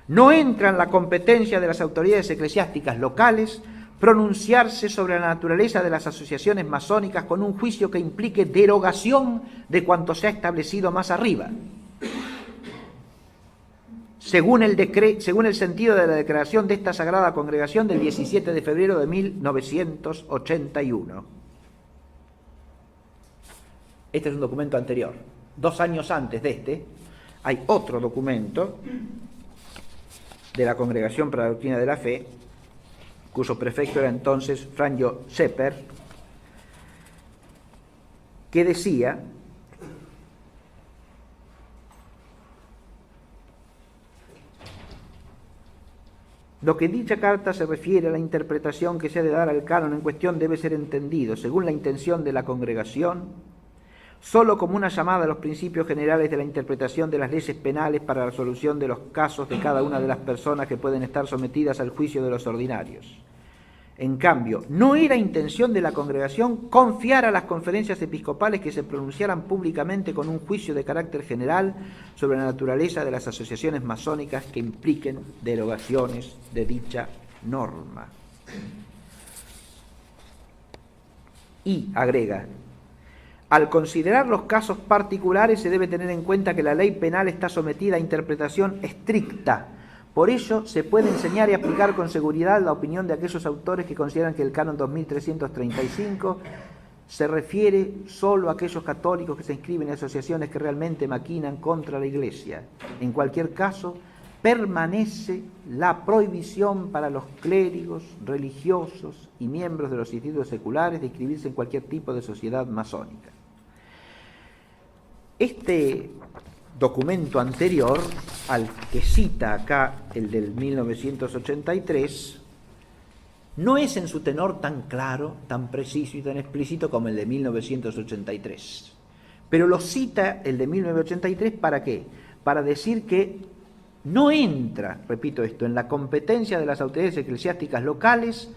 No entra en la competencia de las autoridades eclesiásticas locales pronunciarse sobre la naturaleza de las asociaciones masónicas con un juicio que implique derogación de cuanto se ha establecido más arriba, según el sentido de la declaración de esta Sagrada Congregación del 17 de febrero de 1981. Este es un documento anterior. 2 años antes de este, hay otro documento de la Congregación para la Doctrina de la Fe, cuyo prefecto era entonces Franjo Schepper, que decía: lo que dicha carta se refiere a la interpretación que se ha de dar al canon en cuestión debe ser entendido, según la intención de la Congregación, solo como una llamada a los principios generales de la interpretación de las leyes penales para la resolución de los casos de cada una de las personas que pueden estar sometidas al juicio de los ordinarios. En cambio, no era intención de la Congregación confiar a las conferencias episcopales que se pronunciaran públicamente con un juicio de carácter general sobre la naturaleza de las asociaciones masónicas que impliquen derogaciones de dicha norma. Y agrega: al considerar los casos particulares se debe tener en cuenta que la ley penal está sometida a interpretación estricta. Por ello, se puede enseñar y aplicar con seguridad la opinión de aquellos autores que consideran que el canon 2335 se refiere solo a aquellos católicos que se inscriben en asociaciones que realmente maquinan contra la Iglesia. En cualquier caso, permanece la prohibición para los clérigos, religiosos y miembros de los institutos seculares de inscribirse en cualquier tipo de sociedad masónica. Este documento anterior, al que cita acá el del 1983, no es en su tenor tan claro, tan preciso y tan explícito como el de 1983. Pero lo cita el de 1983 ¿para qué? Para decir que no entra, repito esto, en la competencia de las autoridades eclesiásticas locales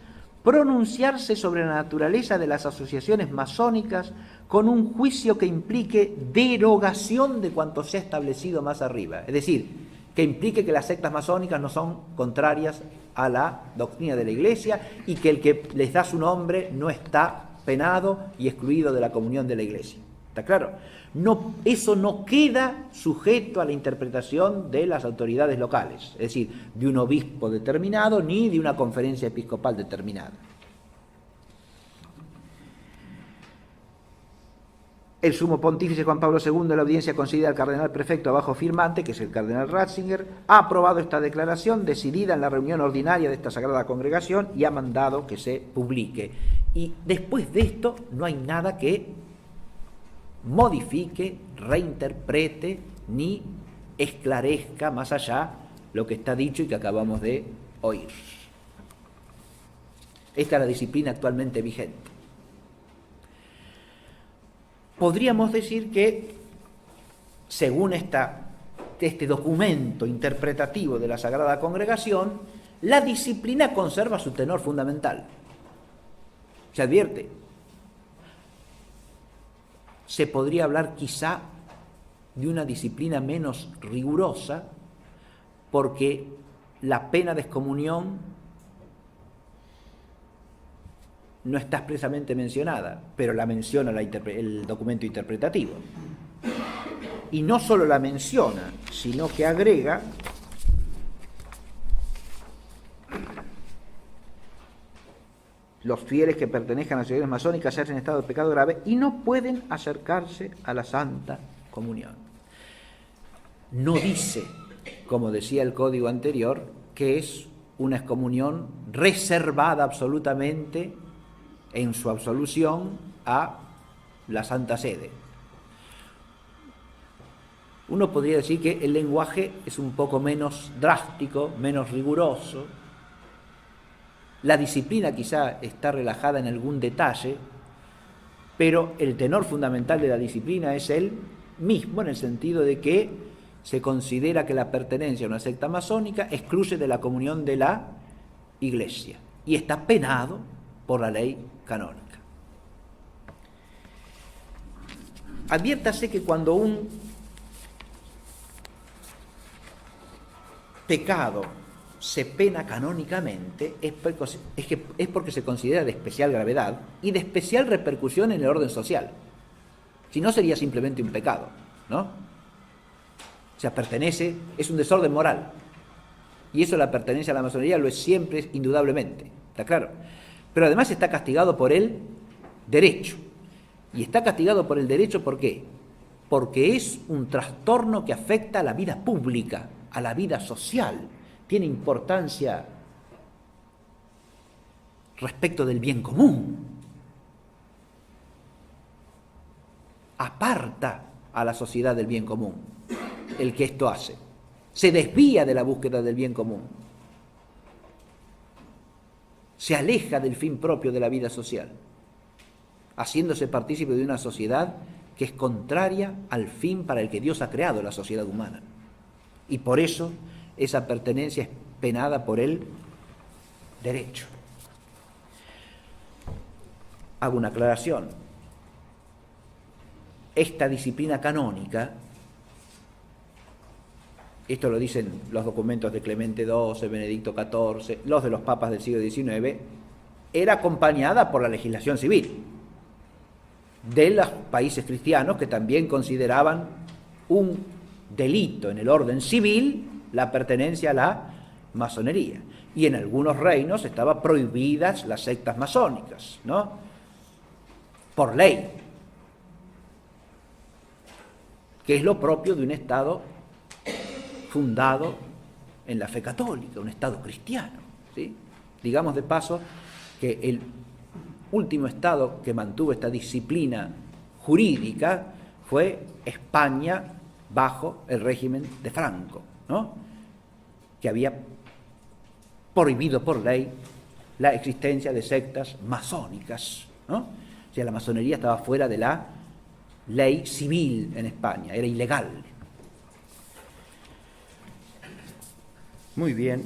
pronunciarse sobre la naturaleza de las asociaciones masónicas con un juicio que implique derogación de cuanto se ha establecido más arriba. Es decir, que implique que las sectas masónicas no son contrarias a la doctrina de la Iglesia y que el que les da su nombre no está penado y excluido de la comunión de la Iglesia. ¿Está claro? No, eso no queda sujeto a la interpretación de las autoridades locales, es decir, de un obispo determinado ni de una conferencia episcopal determinada. El sumo pontífice Juan Pablo II en la audiencia concedida al cardenal prefecto abajo firmante, que es el cardenal Ratzinger, ha aprobado esta declaración decidida en la reunión ordinaria de esta Sagrada Congregación y ha mandado que se publique. Y después de esto no hay nada que modifique, reinterprete ni esclarezca más allá lo que está dicho y que acabamos de oír. Esta es la disciplina actualmente vigente. Podríamos decir que, según este documento interpretativo de la Sagrada Congregación, la disciplina conserva su tenor fundamental. Se advierte. Se podría hablar quizá de una disciplina menos rigurosa, porque la pena de excomunión no está expresamente mencionada, pero la menciona el documento interpretativo. Y no solo la menciona, sino que agrega los fieles que pertenezcan a las sociedades masónicas se hacen en estado de pecado grave y no pueden acercarse a la Santa Comunión. No dice, como decía el código anterior, que es una excomunión reservada absolutamente en su absolución a la Santa Sede. Uno podría decir que el lenguaje es un poco menos drástico, menos riguroso. La disciplina quizá está relajada en algún detalle, pero el tenor fundamental de la disciplina es el mismo, en el sentido de que se considera que la pertenencia a una secta masónica excluye de la comunión de la Iglesia y está penado por la ley canónica. Adviértase que cuando un pecado se pena canónicamente es porque se considera de especial gravedad y de especial repercusión en el orden social. Si no, sería simplemente un pecado, ¿no? O sea, es un desorden moral. Y eso, la pertenencia a la masonería, lo es siempre, indudablemente, ¿está claro? Pero además está castigado por el derecho. Y está castigado por el derecho, ¿por qué? Porque es un trastorno que afecta a la vida pública, a la vida social. Tiene importancia respecto del bien común. Aparta a la sociedad del bien común el que esto hace. Se desvía de la búsqueda del bien común. Se aleja del fin propio de la vida social, haciéndose partícipe de una sociedad que es contraria al fin para el que Dios ha creado la sociedad humana. Y por eso esa pertenencia es penada por el derecho. Hago una aclaración. Esta disciplina canónica, esto lo dicen los documentos de Clemente XII, Benedicto XIV, los de los papas del siglo XIX, era acompañada por la legislación civil de los países cristianos, que también consideraban un delito en el orden civil la pertenencia a la masonería. Y en algunos reinos estaban prohibidas las sectas masónicas, ¿no? Por ley, que es lo propio de un Estado fundado en la fe católica, un Estado cristiano, ¿sí? Digamos de paso que el último Estado que mantuvo esta disciplina jurídica fue España bajo el régimen de Franco, ¿no? Que había prohibido por ley la existencia de sectas masónicas, ¿no? O sea, la masonería estaba fuera de la ley civil en España, era ilegal. Muy bien,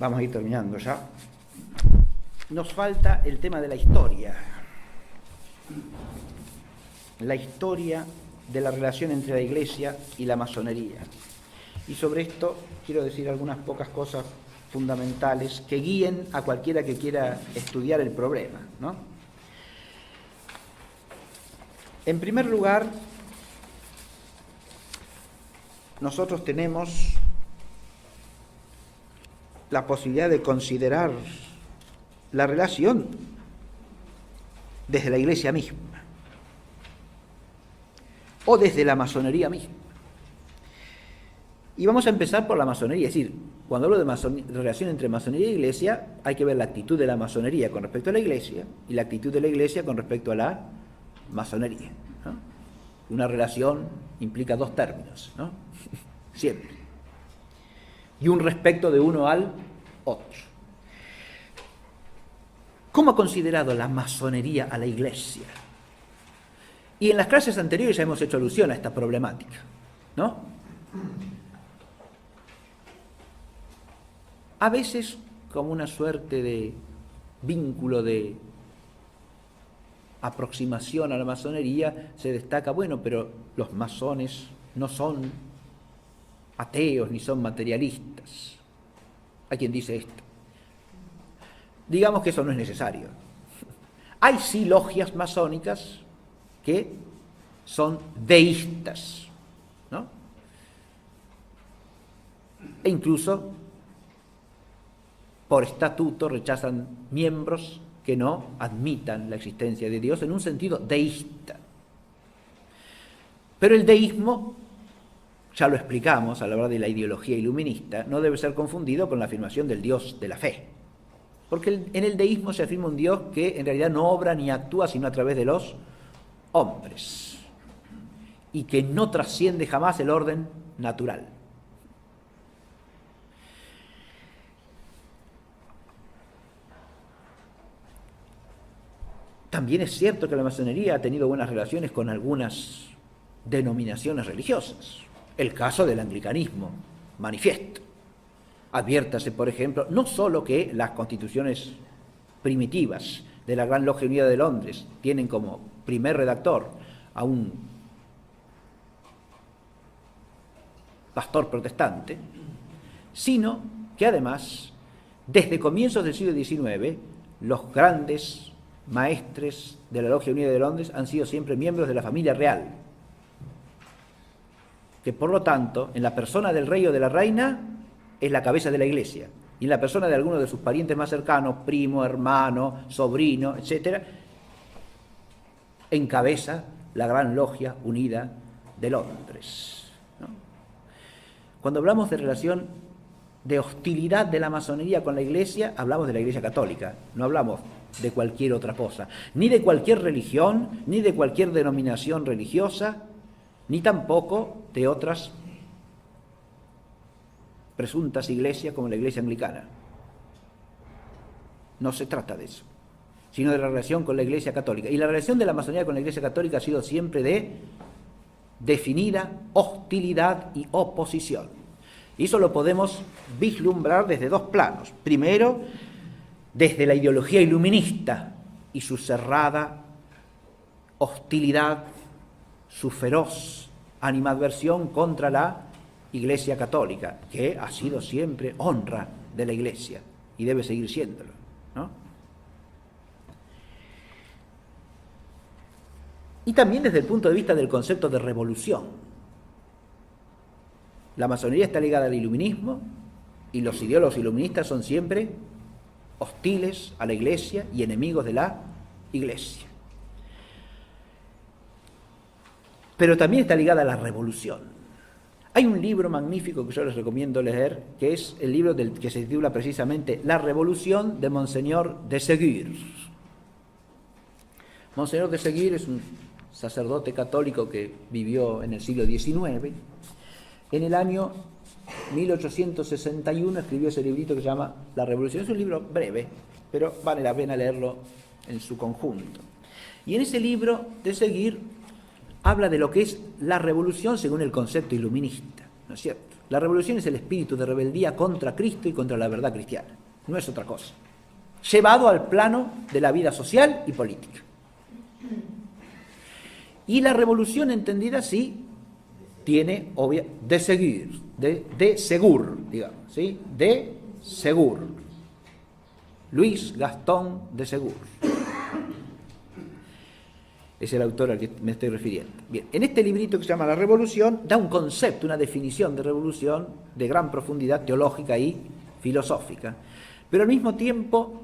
vamos a ir terminando ya. Nos falta el tema de la historia de la relación entre la Iglesia y la masonería. Y sobre esto quiero decir algunas pocas cosas fundamentales que guíen a cualquiera que quiera estudiar el problema, ¿no? En primer lugar, nosotros tenemos la posibilidad de considerar la relación desde la Iglesia misma o desde la masonería misma. Y vamos a empezar por la masonería, es decir, cuando hablo de relación entre masonería e Iglesia, hay que ver la actitud de la masonería con respecto a la Iglesia y la actitud de la Iglesia con respecto a la masonería, ¿no? Una relación implica dos términos, ¿no? Siempre. Y un respecto de uno al otro. ¿Cómo ha considerado la masonería a la Iglesia? Y en las clases anteriores ya hemos hecho alusión a esta problemática, ¿no? A veces como una suerte de vínculo de aproximación a la masonería se destaca, bueno, pero los masones no son ateos ni son materialistas. Hay quien dice esto. digamos que eso no es necesario. Hay sí logias masónicas que son deístas, ¿no? E incluso por estatuto rechazan miembros que no admitan la existencia de Dios en un sentido deísta. Pero el deísmo, ya lo explicamos a la hora de la ideología iluminista, no debe ser confundido con la afirmación del Dios de la fe. Porque en el deísmo se afirma un Dios que en realidad no obra ni actúa sino a través de los hombres y que no trasciende jamás el orden natural. También es cierto que la masonería ha tenido buenas relaciones con algunas denominaciones religiosas. El caso del anglicanismo, manifiesto. Adviértase, por ejemplo, no solo que las constituciones primitivas de la Gran Logia Unida de Londres tienen como primer redactor a un pastor protestante, sino que además, desde comienzos del siglo XIX, los grandes maestres de la Logia Unida de Londres han sido siempre miembros de la familia real, que por lo tanto, en la persona del rey o de la reina, es la cabeza de la Iglesia, y en la persona de alguno de sus parientes más cercanos, primo, hermano, sobrino, etc., encabeza la Gran Logia Unida de Londres, ¿no? Cuando hablamos de relación de hostilidad de la masonería con la Iglesia, hablamos de la Iglesia Católica, no hablamos de cualquier otra cosa, ni de cualquier religión, ni de cualquier denominación religiosa, ni tampoco de otras presuntas iglesias como la Iglesia Anglicana. No se trata de eso, sino de la relación con la Iglesia Católica. Y la relación de la masonería con la Iglesia Católica ha sido siempre de definida hostilidad y oposición. Y eso lo podemos vislumbrar desde dos planos. Primero, desde la ideología iluminista y su cerrada hostilidad, su feroz animadversión contra la Iglesia Católica, que ha sido siempre honra de la Iglesia y debe seguir siéndolo, ¿no? Y también desde el punto de vista del concepto de revolución. La masonería está ligada al iluminismo y los ideólogos iluministas son siempre hostiles a la Iglesia y enemigos de la Iglesia. Pero también está ligada a la revolución. Hay un libro magnífico que yo les recomiendo leer, que es el libro que se titula precisamente La Revolución de Monseñor de Ségur. Monseñor de Ségur es un sacerdote católico que vivió en el siglo XIX. En el año 1861 escribió ese librito que se llama La Revolución. Es un libro breve, pero vale la pena leerlo en su conjunto. Y en ese libro de Ségur habla de lo que es la revolución según el concepto iluminista, ¿no es cierto? La revolución es el espíritu de rebeldía contra Cristo y contra la verdad cristiana, no es otra cosa, llevado al plano de la vida social y política. Y la revolución entendida así tiene, de Ségur, digamos, ¿sí? De Ségur, Luis Gastón de Ségur. Es el autor al que me estoy refiriendo. Bien, en este librito que se llama La Revolución, da un concepto, una definición de revolución de gran profundidad teológica y filosófica, pero al mismo tiempo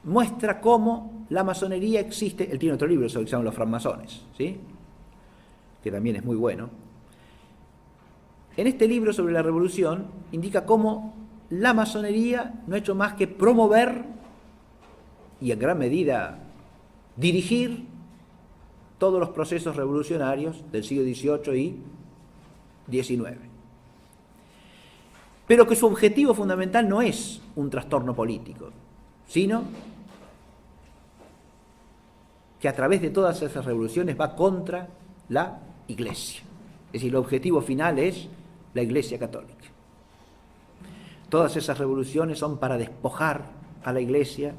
muestra cómo la masonería existe. Él tiene otro libro sobre que se llama Los francmasones, ¿sí? Que también es muy bueno. En este libro sobre la revolución indica cómo la masonería no ha hecho más que promover y en gran medida dirigir todos los procesos revolucionarios del siglo XVIII y XIX. Pero que su objetivo fundamental no es un trastorno político, sino que a través de todas esas revoluciones va contra la Iglesia. Es decir, el objetivo final es la Iglesia Católica. Todas esas revoluciones son para despojar a la Iglesia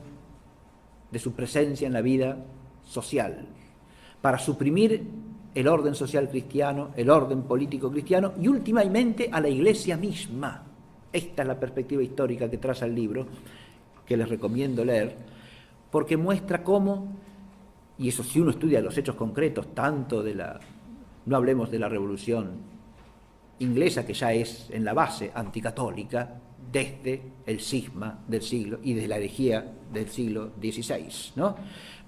de su presencia en la vida social, para suprimir el orden social cristiano, el orden político cristiano y últimamente a la Iglesia misma. Esta es la perspectiva histórica que traza el libro, que les recomiendo leer, porque muestra cómo, y eso si uno estudia los hechos concretos, tanto de no hablemos de la Revolución Inglesa, que ya es en la base anticatólica, desde el cisma del siglo y de la herejía del siglo XVI, ¿no?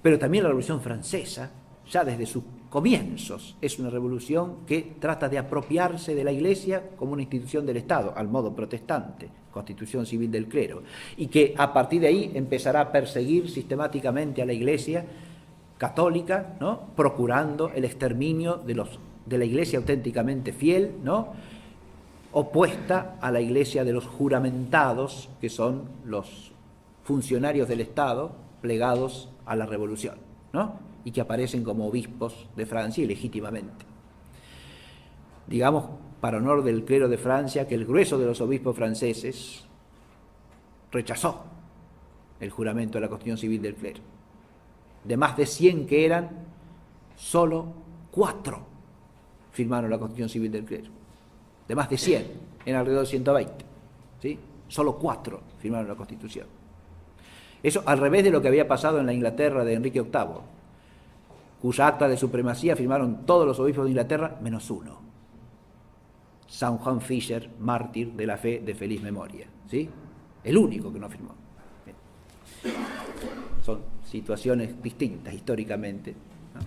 Pero también la Revolución Francesa, ya desde sus comienzos, es una revolución que trata de apropiarse de la Iglesia como una institución del Estado, al modo protestante, Constitución Civil del Clero, y que a partir de ahí empezará a perseguir sistemáticamente a la Iglesia católica, ¿no? Procurando el exterminio de la Iglesia auténticamente fiel, ¿no? Opuesta a la Iglesia de los juramentados, que son los funcionarios del Estado plegados a la revolución, ¿no? Y que aparecen como obispos de Francia ilegítimamente. Digamos, para honor del clero de Francia, que el grueso de los obispos franceses rechazó el juramento de la Constitución Civil del Clero. De más de 100 que eran, solo 4 firmaron la Constitución Civil del Clero. De más de 100, en alrededor de 120, ¿sí? Solo 4 firmaron la Constitución. Eso al revés de lo que había pasado en la Inglaterra de Enrique VIII, cuya acta de supremacía firmaron todos los obispos de Inglaterra, menos uno. San Juan Fisher, mártir de la fe de feliz memoria, ¿sí? El único que no firmó. Bien. Son situaciones distintas históricamente, ¿no?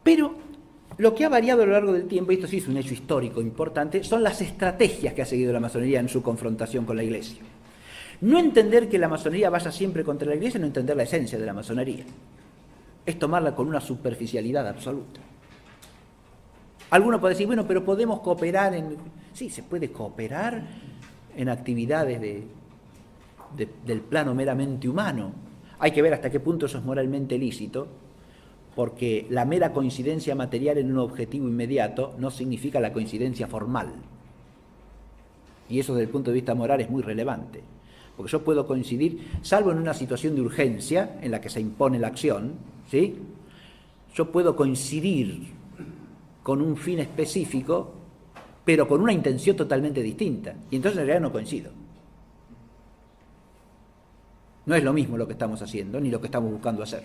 Pero lo que ha variado a lo largo del tiempo, y esto sí es un hecho histórico importante, son las estrategias que ha seguido la masonería en su confrontación con la Iglesia. No entender que la masonería vaya siempre contra la Iglesia, no entender la esencia de la masonería. Es tomarla con una superficialidad absoluta. Alguno puede decir, bueno, pero podemos cooperar en... Sí, se puede cooperar en actividades del plano meramente humano. Hay que ver hasta qué punto eso es moralmente lícito, porque la mera coincidencia material en un objetivo inmediato no significa la coincidencia formal. Y eso desde el punto de vista moral es muy relevante. Porque yo puedo coincidir, salvo en una situación de urgencia en la que se impone la acción, ¿sí? Yo puedo coincidir con un fin específico, pero con una intención totalmente distinta. Y entonces en realidad no coincido. No es lo mismo lo que estamos haciendo, ni lo que estamos buscando hacer.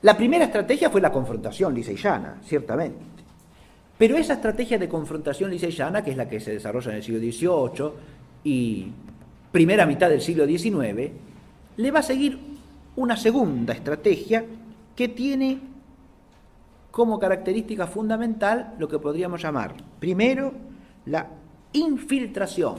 La primera estrategia fue la confrontación liseyana, ciertamente. Pero esa estrategia de confrontación liseyana, que es la que se desarrolla en el siglo XVIII y primera mitad del siglo XIX, le va a seguir una segunda estrategia que tiene como característica fundamental lo que podríamos llamar, primero, la infiltración.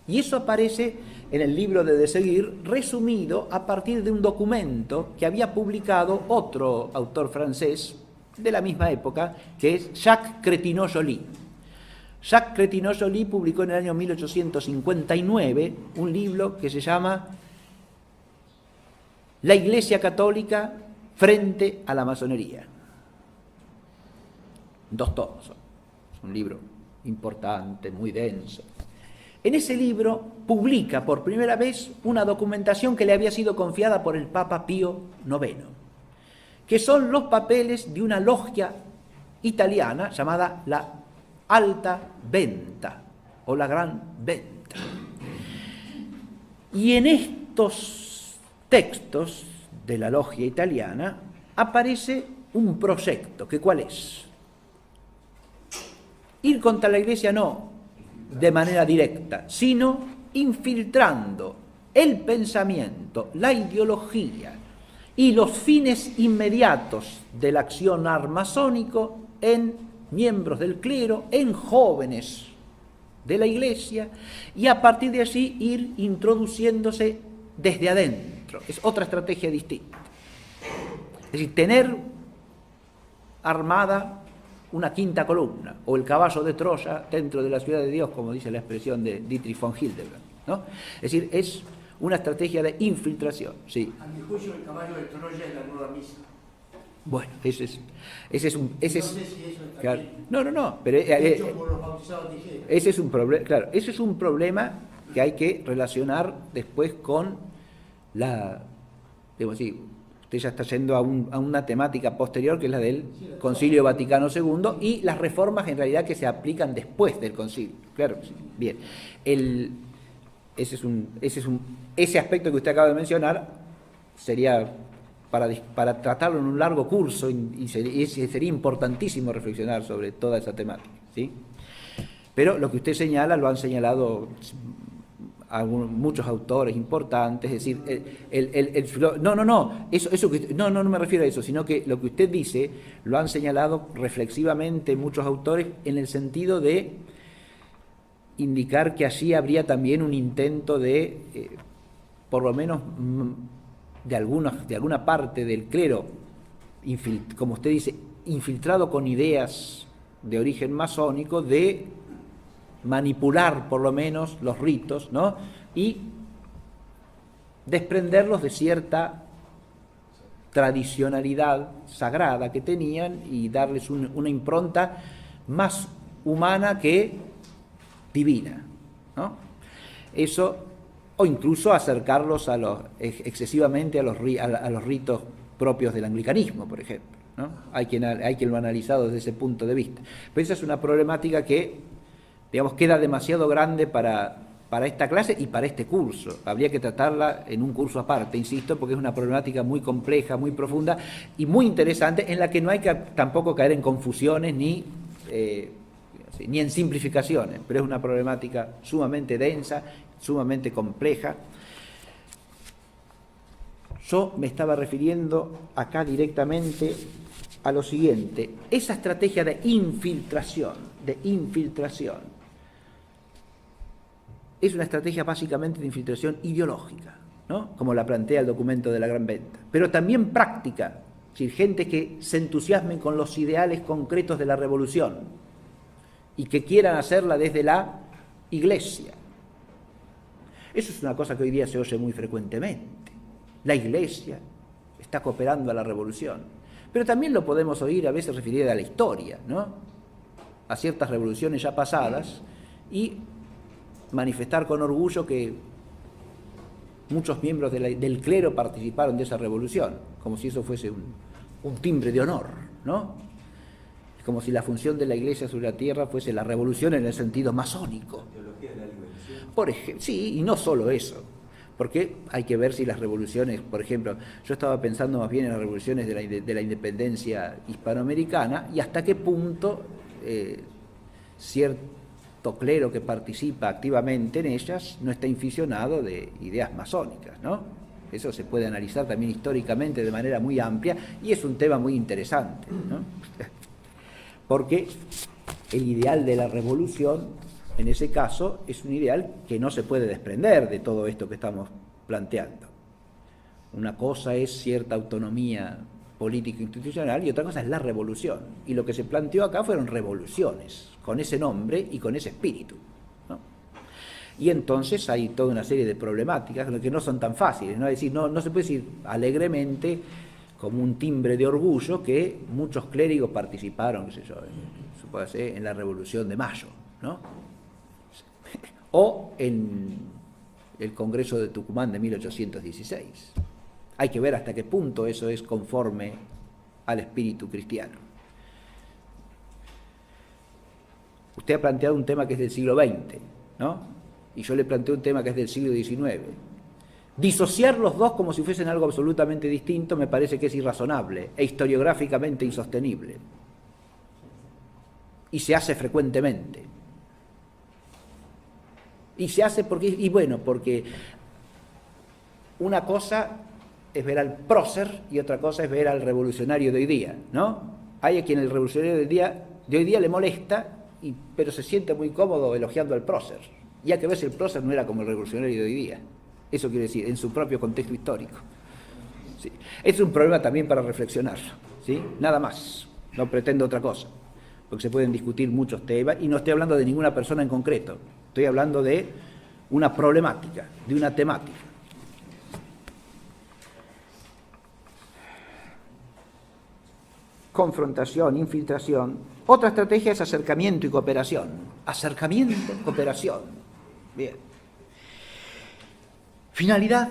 Y eso aparece en el libro de Seguir, resumido a partir de un documento que había publicado otro autor francés de la misma época, que es Jacques Cretineau-Joly. Jacques Cretineau-Joly publicó en el año 1859 un libro que se llama La Iglesia Católica frente a la masonería. 2 tomos. Es un libro importante, muy denso. En ese libro publica por primera vez una documentación que le había sido confiada por el Papa Pío IX, que son los papeles de una logia italiana llamada la Alta Venta o la Gran Venta. Y en estos textos de la logia italiana aparece un proyecto, que ¿cuál es? Ir contra la Iglesia no de manera directa, sino infiltrando el pensamiento, la ideología y los fines inmediatos del accionar masónico en miembros del clero, en jóvenes de la Iglesia, y a partir de allí ir introduciéndose desde adentro. Es otra estrategia distinta. Es decir, tener armada una quinta columna, o el caballo de Troya dentro de la ciudad de Dios, como dice la expresión de Dietrich von Hildebrand, ¿no? Es decir, es una estrategia de infiltración, sí. A mi juicio, el caballo de Troya es la nueva misa. Bueno, ese es no sé si eso está claro, bien. No, pero ese es un problema, claro, ese es un problema que hay que relacionar después con la, digamos así, Usted ya está yendo a una temática posterior, que es la del Concilio Vaticano II, y las reformas en realidad que se aplican después del concilio. Claro, bien. Ese aspecto que usted acaba de mencionar sería para tratarlo en un largo curso, y sería importantísimo reflexionar sobre toda esa temática, ¿sí? Pero lo que usted señala lo han señalado muchos autores importantes, es decir, no me refiero a eso, sino que lo que usted dice lo han señalado reflexivamente muchos autores en el sentido de indicar que allí habría también un intento de, por lo menos de alguna parte del clero, como usted dice, infiltrado con ideas de origen masónico, de manipular por lo menos los ritos, ¿no? Y desprenderlos de cierta tradicionalidad sagrada que tenían y darles una impronta más humana que divina, ¿no? Eso, o incluso acercarlos excesivamente a los ritos propios del anglicanismo, por ejemplo, ¿no? Hay quien lo ha analizado desde ese punto de vista. Pero esa es una problemática que, digamos, queda demasiado grande para esta clase y para este curso. Habría que tratarla en un curso aparte, insisto, porque es una problemática muy compleja, muy profunda y muy interesante, en la que no hay que tampoco caer en confusiones ni en simplificaciones, pero es una problemática sumamente densa, sumamente compleja. Yo me estaba refiriendo acá directamente a lo siguiente: esa estrategia de infiltración, es una estrategia básicamente de infiltración ideológica, ¿no? Como la plantea el documento de la Gran Venta, pero también práctica, es decir, gente que se entusiasmen con los ideales concretos de la revolución y que quieran hacerla desde la Iglesia. Eso es una cosa que hoy día se oye muy frecuentemente. La Iglesia está cooperando a la revolución. Pero también lo podemos oír a veces referir a la historia, ¿no? A ciertas revoluciones ya pasadas, y manifestar con orgullo que muchos miembros del clero participaron de esa revolución, como si eso fuese un timbre de honor, ¿no? Es como si la función de la Iglesia sobre la tierra fuese la revolución en el sentido masónico. Teología de la liberación. Por ejemplo, sí, y no solo eso, porque hay que ver si las revoluciones, por ejemplo, yo estaba pensando más bien en las revoluciones de la independencia hispanoamericana, y hasta qué punto cierto clero que participa activamente en ellas no está inficionado de ideas masónicas, ¿no? Eso se puede analizar también históricamente de manera muy amplia, y es un tema muy interesante, ¿no? Porque el ideal de la revolución, en ese caso, es un ideal que no se puede desprender de todo esto que estamos planteando. Una cosa es cierta autonomía política institucional y otra cosa es la revolución. Y lo que se planteó acá fueron revoluciones, con ese nombre y con ese espíritu, ¿no? Y entonces hay toda una serie de problemáticas que no son tan fáciles, ¿no? Es decir, no se puede decir alegremente, como un timbre de orgullo, que muchos clérigos participaron, qué sé yo, en la Revolución de Mayo, ¿no? O en el Congreso de Tucumán de 1816. Hay que ver hasta qué punto eso es conforme al espíritu cristiano. Usted ha planteado un tema que es del siglo XX, ¿no? Y yo le planteo un tema que es del siglo XIX. Disociar los dos como si fuesen algo absolutamente distinto me parece que es irrazonable e historiográficamente insostenible. Y se hace frecuentemente. Y se hace porque una cosa es ver al prócer y otra cosa es ver al revolucionario de hoy día, ¿no? Hay a quien el revolucionario de hoy día le molesta, pero se siente muy cómodo elogiando al prócer. Y hay que ver si el prócer no era como el revolucionario de hoy día. Eso quiere decir, en su propio contexto histórico. ¿Sí? Es un problema también para reflexionar, ¿sí? Nada más, no pretendo otra cosa, porque se pueden discutir muchos temas, y no estoy hablando de ninguna persona en concreto, estoy hablando de una problemática, de una temática. Confrontación, infiltración. Otra estrategia es acercamiento y cooperación. Acercamiento, cooperación. Bien. Finalidad,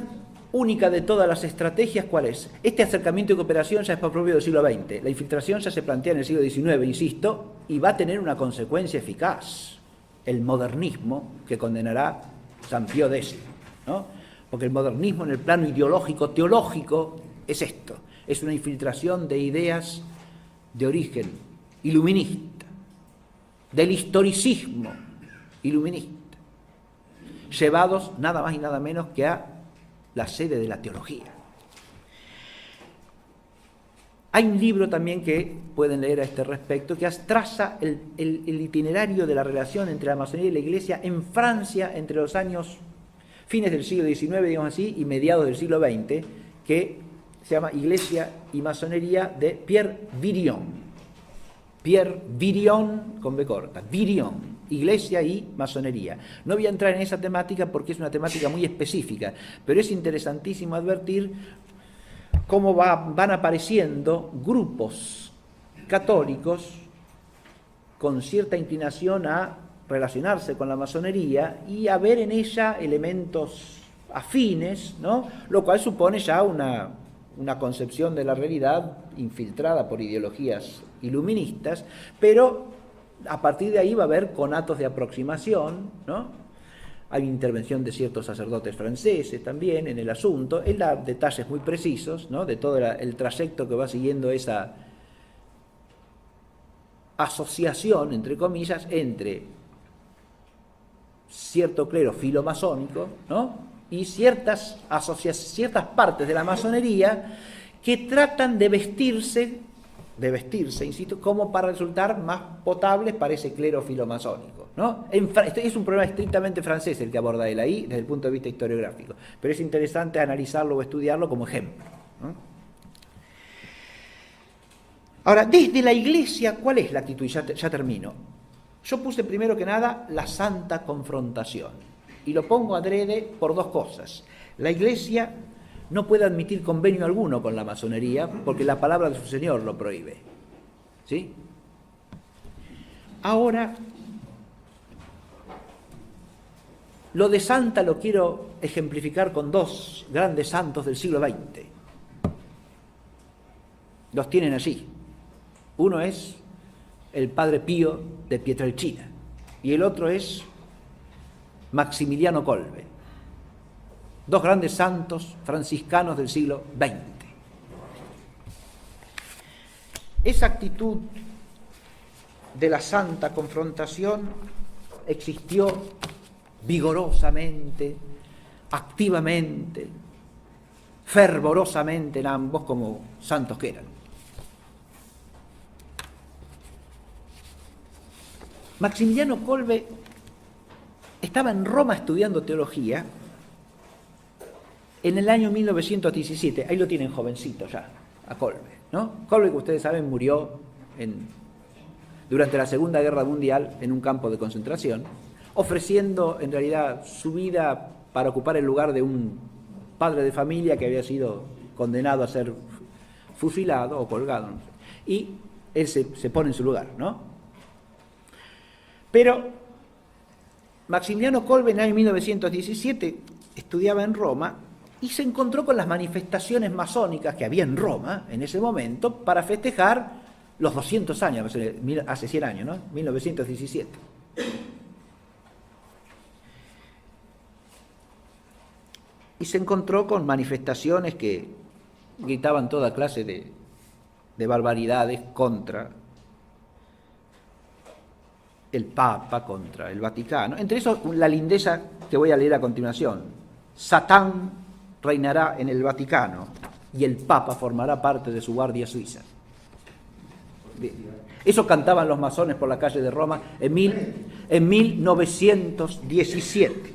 única de todas las estrategias, ¿cuál es? Este acercamiento y cooperación ya es propio del siglo XX. La infiltración ya se plantea en el siglo XIX, insisto, y va a tener una consecuencia eficaz: el modernismo, que condenará San Pío X, ¿no? Porque el modernismo en el plano ideológico, teológico, es esto: es una infiltración de ideas de origen iluminista, del historicismo iluminista, llevados nada más y nada menos que a la sede de la teología. Hay un libro también que pueden leer a este respecto, que traza el itinerario de la relación entre la masonería y la Iglesia en Francia entre los años fines del siglo XIX, digamos así, y mediados del siglo XX, que se llama Iglesia y Masonería, de Pierre Virion. Pierre Virion, con B corta, Virion, Iglesia y Masonería. No voy a entrar en esa temática porque es una temática muy específica, pero es interesantísimo advertir cómo van apareciendo grupos católicos con cierta inclinación a relacionarse con la masonería y a ver en ella elementos afines, ¿no? Lo cual supone ya una concepción de la realidad infiltrada por ideologías iluministas, pero a partir de ahí va a haber conatos de aproximación, ¿no? Hay intervención de ciertos sacerdotes franceses también en el asunto. Él da detalles muy precisos, ¿no?, de todo el trayecto que va siguiendo esa asociación, entre comillas, entre cierto clero filomasónico, ¿no?, y ciertas partes de la masonería que tratan de vestirse, insisto, como para resultar más potables para ese clero filomasónico, ¿no? Este es un problema estrictamente francés el que aborda él ahí desde el punto de vista historiográfico, pero es interesante analizarlo o estudiarlo como ejemplo, ¿no? Ahora, desde la Iglesia, ¿cuál es la actitud? Ya termino. Yo puse primero que nada la santa confrontación, y lo pongo adrede por dos cosas. La Iglesia no puede admitir convenio alguno con la masonería porque la palabra de su Señor lo prohíbe, ¿sí? Ahora, lo de santa lo quiero ejemplificar con dos grandes santos del siglo XX. Los tienen allí. Uno es el Padre Pío de Pietrelcina y el otro es Maximiliano Kolbe. Dos grandes santos franciscanos del siglo XX. Esa actitud de la santa confrontación existió vigorosamente, activamente, fervorosamente en ambos como santos que eran. Maximiliano Kolbe estaba en Roma estudiando teología en el año 1917, ahí lo tienen jovencito ya, a Kolbe, ¿no? Kolbe, que ustedes saben, murió durante la Segunda Guerra Mundial en un campo de concentración, ofreciendo en realidad su vida para ocupar el lugar de un padre de familia que había sido condenado a ser fusilado o colgado, no sé. Y él se pone en su lugar, ¿no? Pero Maximiliano Kolbe en el año 1917 estudiaba en Roma y se encontró con las manifestaciones masónicas que había en Roma en ese momento para festejar los 200 años, hace 100 años, ¿no? 1917. Y se encontró con manifestaciones que gritaban toda clase de barbaridades contra el Papa, contra el Vaticano. Entre eso, la lindeza que voy a leer a continuación. Satán reinará en el Vaticano y el Papa formará parte de su guardia suiza. Eso cantaban los masones por la calle de Roma en 1917.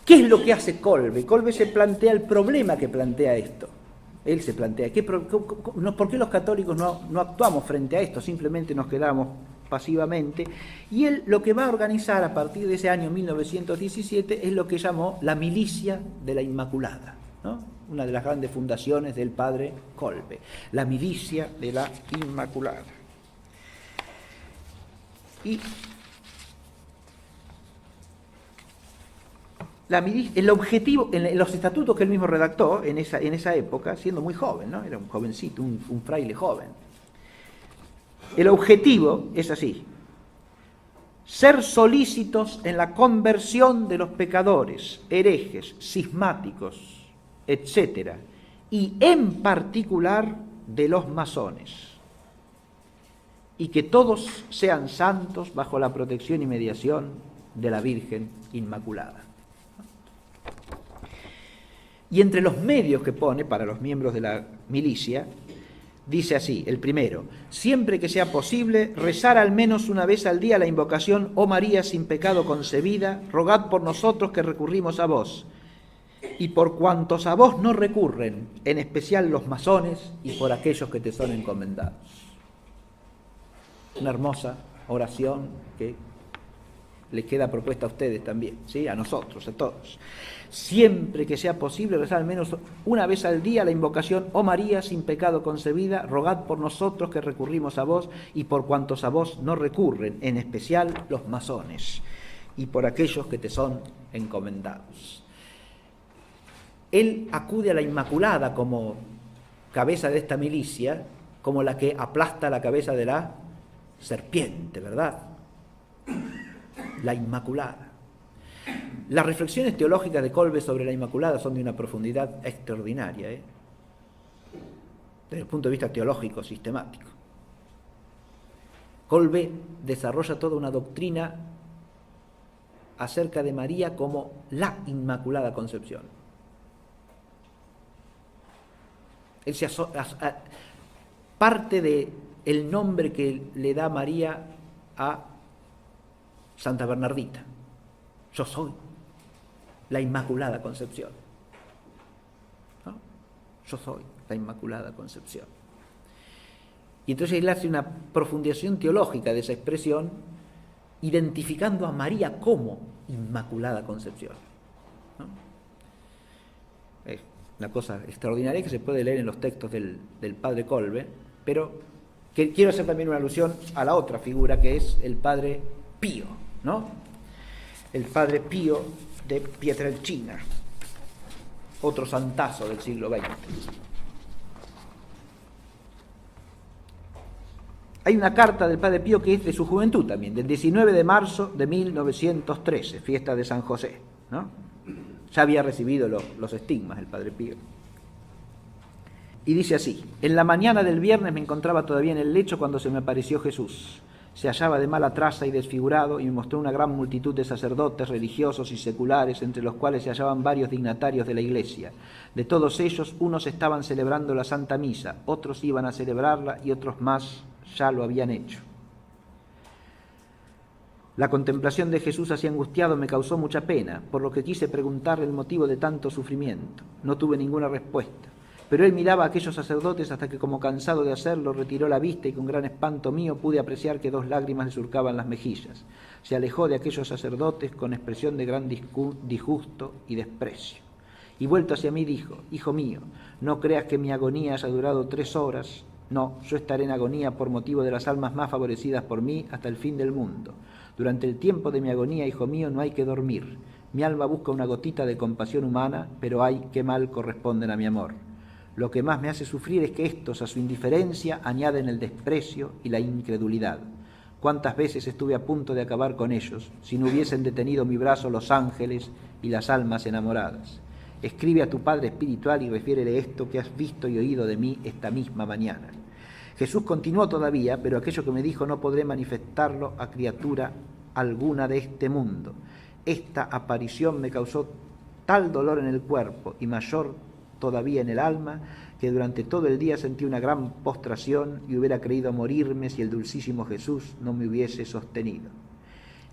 ¿Qué es lo que hace Kolbe? Kolbe se plantea el problema que plantea esto. Él se plantea, ¿por qué los católicos no actuamos frente a esto? Simplemente nos quedamos pasivamente. Y él lo que va a organizar a partir de ese año 1917 es lo que llamó la Milicia de la Inmaculada, ¿no? Una de las grandes fundaciones del padre Kolbe, la Milicia de la Inmaculada. Y el objetivo, en los estatutos que él mismo redactó en esa época, siendo muy joven, ¿no? Era un jovencito, un fraile joven. El objetivo es así: ser solícitos en la conversión de los pecadores, herejes, cismáticos, etc., y en particular de los masones, y que todos sean santos bajo la protección y mediación de la Virgen Inmaculada. Y entre los medios que pone para los miembros de la milicia, dice así, el primero: siempre que sea posible, rezar al menos una vez al día la invocación «Oh María sin pecado concebida, rogad por nosotros que recurrimos a vos, y por cuantos a vos no recurren, en especial los masones, y por aquellos que te son encomendados». Una hermosa oración que les queda propuesta a ustedes también, ¿sí? A nosotros, a todos. Siempre que sea posible, rezar al menos una vez al día la invocación «Oh María sin pecado concebida, rogad por nosotros que recurrimos a vos, y por cuantos a vos no recurren, en especial los masones, y por aquellos que te son encomendados». Él acude a la Inmaculada como cabeza de esta milicia, como la que aplasta la cabeza de la serpiente, ¿verdad? La Inmaculada. Las reflexiones teológicas de Kolbe sobre la Inmaculada son de una profundidad extraordinaria, desde el punto de vista teológico, sistemático. Kolbe desarrolla toda una doctrina acerca de María como la Inmaculada Concepción. Él parte del nombre que le da María a Santa Bernardita: yo soy la Inmaculada Concepción, ¿no? Yo soy la Inmaculada Concepción. Y entonces él hace una profundización teológica de esa expresión, identificando a María como Inmaculada Concepción, ¿no? Es una cosa extraordinaria que se puede leer en los textos del padre Kolbe, pero que quiero hacer también una alusión a la otra figura, que es el padre Pío, ¿no? El padre Pío de Pietrelcina, otro santazo del siglo XX. Hay una carta del padre Pío que es de su juventud también, del 19 de marzo de 1913, fiesta de San José, ¿no? Ya había recibido los estigmas el padre Pío. Y dice así: en la mañana del viernes me encontraba todavía en el lecho cuando se me apareció Jesús. Se hallaba de mala traza y desfigurado, y me mostró una gran multitud de sacerdotes religiosos y seculares, entre los cuales se hallaban varios dignatarios de la Iglesia. De todos ellos, unos estaban celebrando la Santa Misa, otros iban a celebrarla y otros más ya lo habían hecho. La contemplación de Jesús así angustiado me causó mucha pena, por lo que quise preguntarle el motivo de tanto sufrimiento. No tuve ninguna respuesta. Pero él miraba a aquellos sacerdotes hasta que, como cansado de hacerlo, retiró la vista y con gran espanto mío pude apreciar que 2 lágrimas le surcaban las mejillas. Se alejó de aquellos sacerdotes con expresión de gran disgusto y desprecio. Y vuelto hacia mí dijo: hijo mío, no creas que mi agonía haya durado 3 horas. No, yo estaré en agonía por motivo de las almas más favorecidas por mí hasta el fin del mundo. Durante el tiempo de mi agonía, hijo mío, no hay que dormir. Mi alma busca una gotita de compasión humana, pero ay, qué mal corresponden a mi amor. Lo que más me hace sufrir es que estos, a su indiferencia, añaden el desprecio y la incredulidad. Cuántas veces estuve a punto de acabar con ellos, si no hubiesen detenido mi brazo los ángeles y las almas enamoradas. Escribe a tu Padre espiritual y refiérele esto que has visto y oído de mí esta misma mañana. Jesús continuó todavía, pero aquello que me dijo no podré manifestarlo a criatura alguna de este mundo. Esta aparición me causó tal dolor en el cuerpo y mayor todavía en el alma, que durante todo el día sentí una gran postración y hubiera creído morirme si el dulcísimo Jesús no me hubiese sostenido.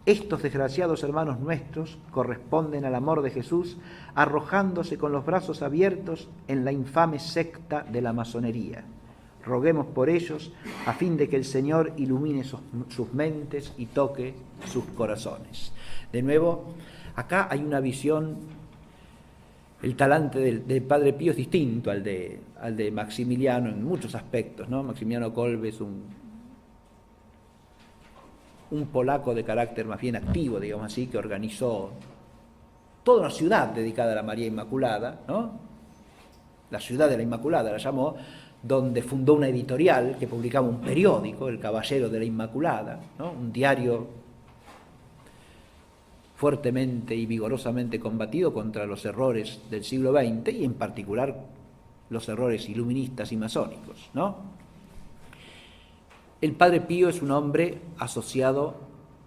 Estos desgraciados hermanos nuestros corresponden al amor de Jesús, arrojándose con los brazos abiertos en la infame secta de la masonería. Roguemos por ellos a fin de que el Señor ilumine sus mentes y toque sus corazones. De nuevo, acá hay una visión. El talante del padre Pío es distinto al de Maximiliano en muchos aspectos, ¿no? Maximiliano Kolbe es un polaco de carácter más bien activo, digamos así, que organizó toda una ciudad dedicada a la María Inmaculada, ¿no? La ciudad de la Inmaculada la llamó, donde fundó una editorial que publicaba un periódico, El Caballero de la Inmaculada, ¿no? Un diario fuertemente y vigorosamente combatido contra los errores del siglo XX y en particular los errores iluministas y masónicos, ¿no? El Padre Pío es un hombre asociado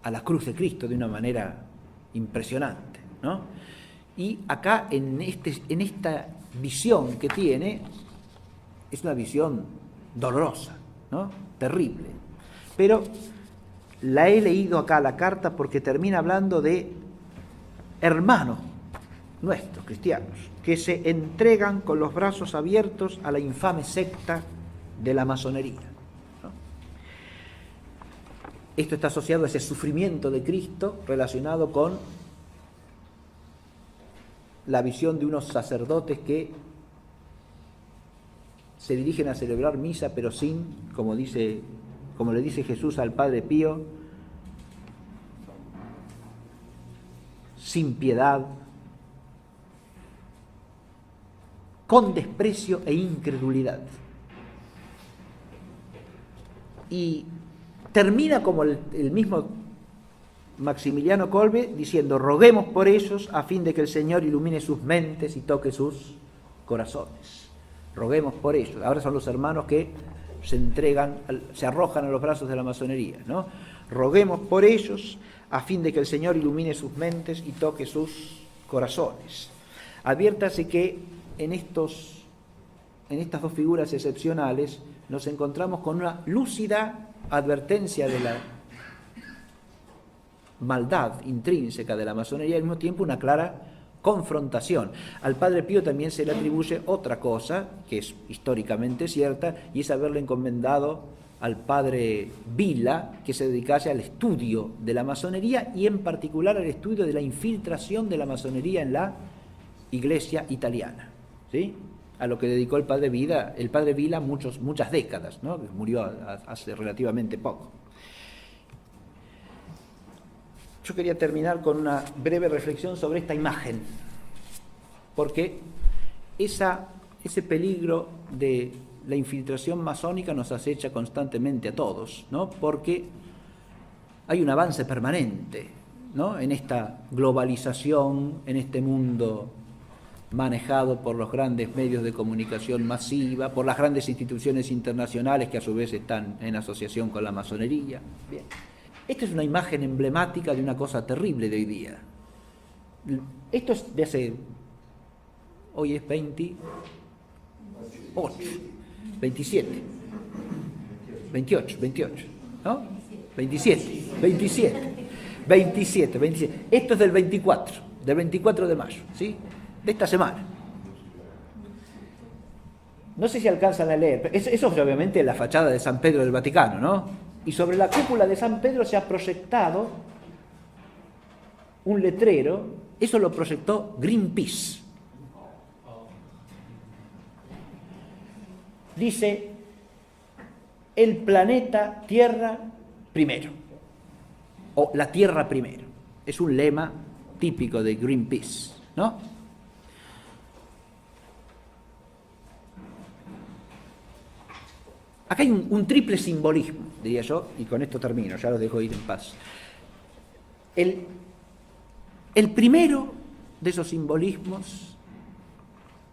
a la cruz de Cristo de una manera impresionante, ¿no? Y acá en esta visión que tiene, es una visión dolorosa, ¿no? Terrible. Pero la he leído acá, la carta, porque termina hablando de hermanos nuestros, cristianos, que se entregan con los brazos abiertos a la infame secta de la masonería, ¿no? Esto está asociado a ese sufrimiento de Cristo relacionado con la visión de unos sacerdotes que se dirigen a celebrar misa, pero sin, como le dice Jesús al Padre Pío, sin piedad, con desprecio e incredulidad. Y termina como el mismo Maximiliano Kolbe diciendo: roguemos por ellos a fin de que el Señor ilumine sus mentes y toque sus corazones. Roguemos por ellos. Ahora son los hermanos que se arrojan a los brazos de la masonería, ¿no? Roguemos por ellos a fin de que el Señor ilumine sus mentes y toque sus corazones. Adviértase que en estas dos figuras excepcionales nos encontramos con una lúcida advertencia de la maldad intrínseca de la masonería y al mismo tiempo una clara confrontación. Al Padre Pío también se le atribuye otra cosa, que es históricamente cierta, y es haberle encomendado al Padre Vila que se dedicase al estudio de la masonería y en particular al estudio de la infiltración de la masonería en la Iglesia italiana, ¿sí? A lo que dedicó el Padre Vila muchas décadas, ¿no? Murió hace relativamente poco. Yo quería terminar con una breve reflexión sobre esta imagen, porque ese peligro de la infiltración masónica nos acecha constantemente a todos, ¿no? Porque hay un avance permanente, ¿no? En esta globalización, en este mundo manejado por los grandes medios de comunicación masiva, por las grandes instituciones internacionales que a su vez están en asociación con la masonería. Bien. Esta es una imagen emblemática de una cosa terrible de hoy día. Esto es de hace... Hoy es 28, 27, 28, ¿no? 27. Esto es del 24 de mayo, ¿sí? De esta semana. No sé si alcanzan a leer, pero eso es obviamente la fachada de San Pedro del Vaticano, ¿no? Y sobre la cúpula de San Pedro se ha proyectado un letrero, eso lo proyectó Greenpeace. Dice: el planeta Tierra primero, o la Tierra primero. Es un lema típico de Greenpeace, ¿no? Acá hay un triple simbolismo, diría yo, y con esto termino, ya los dejo ir en paz. El primero de esos simbolismos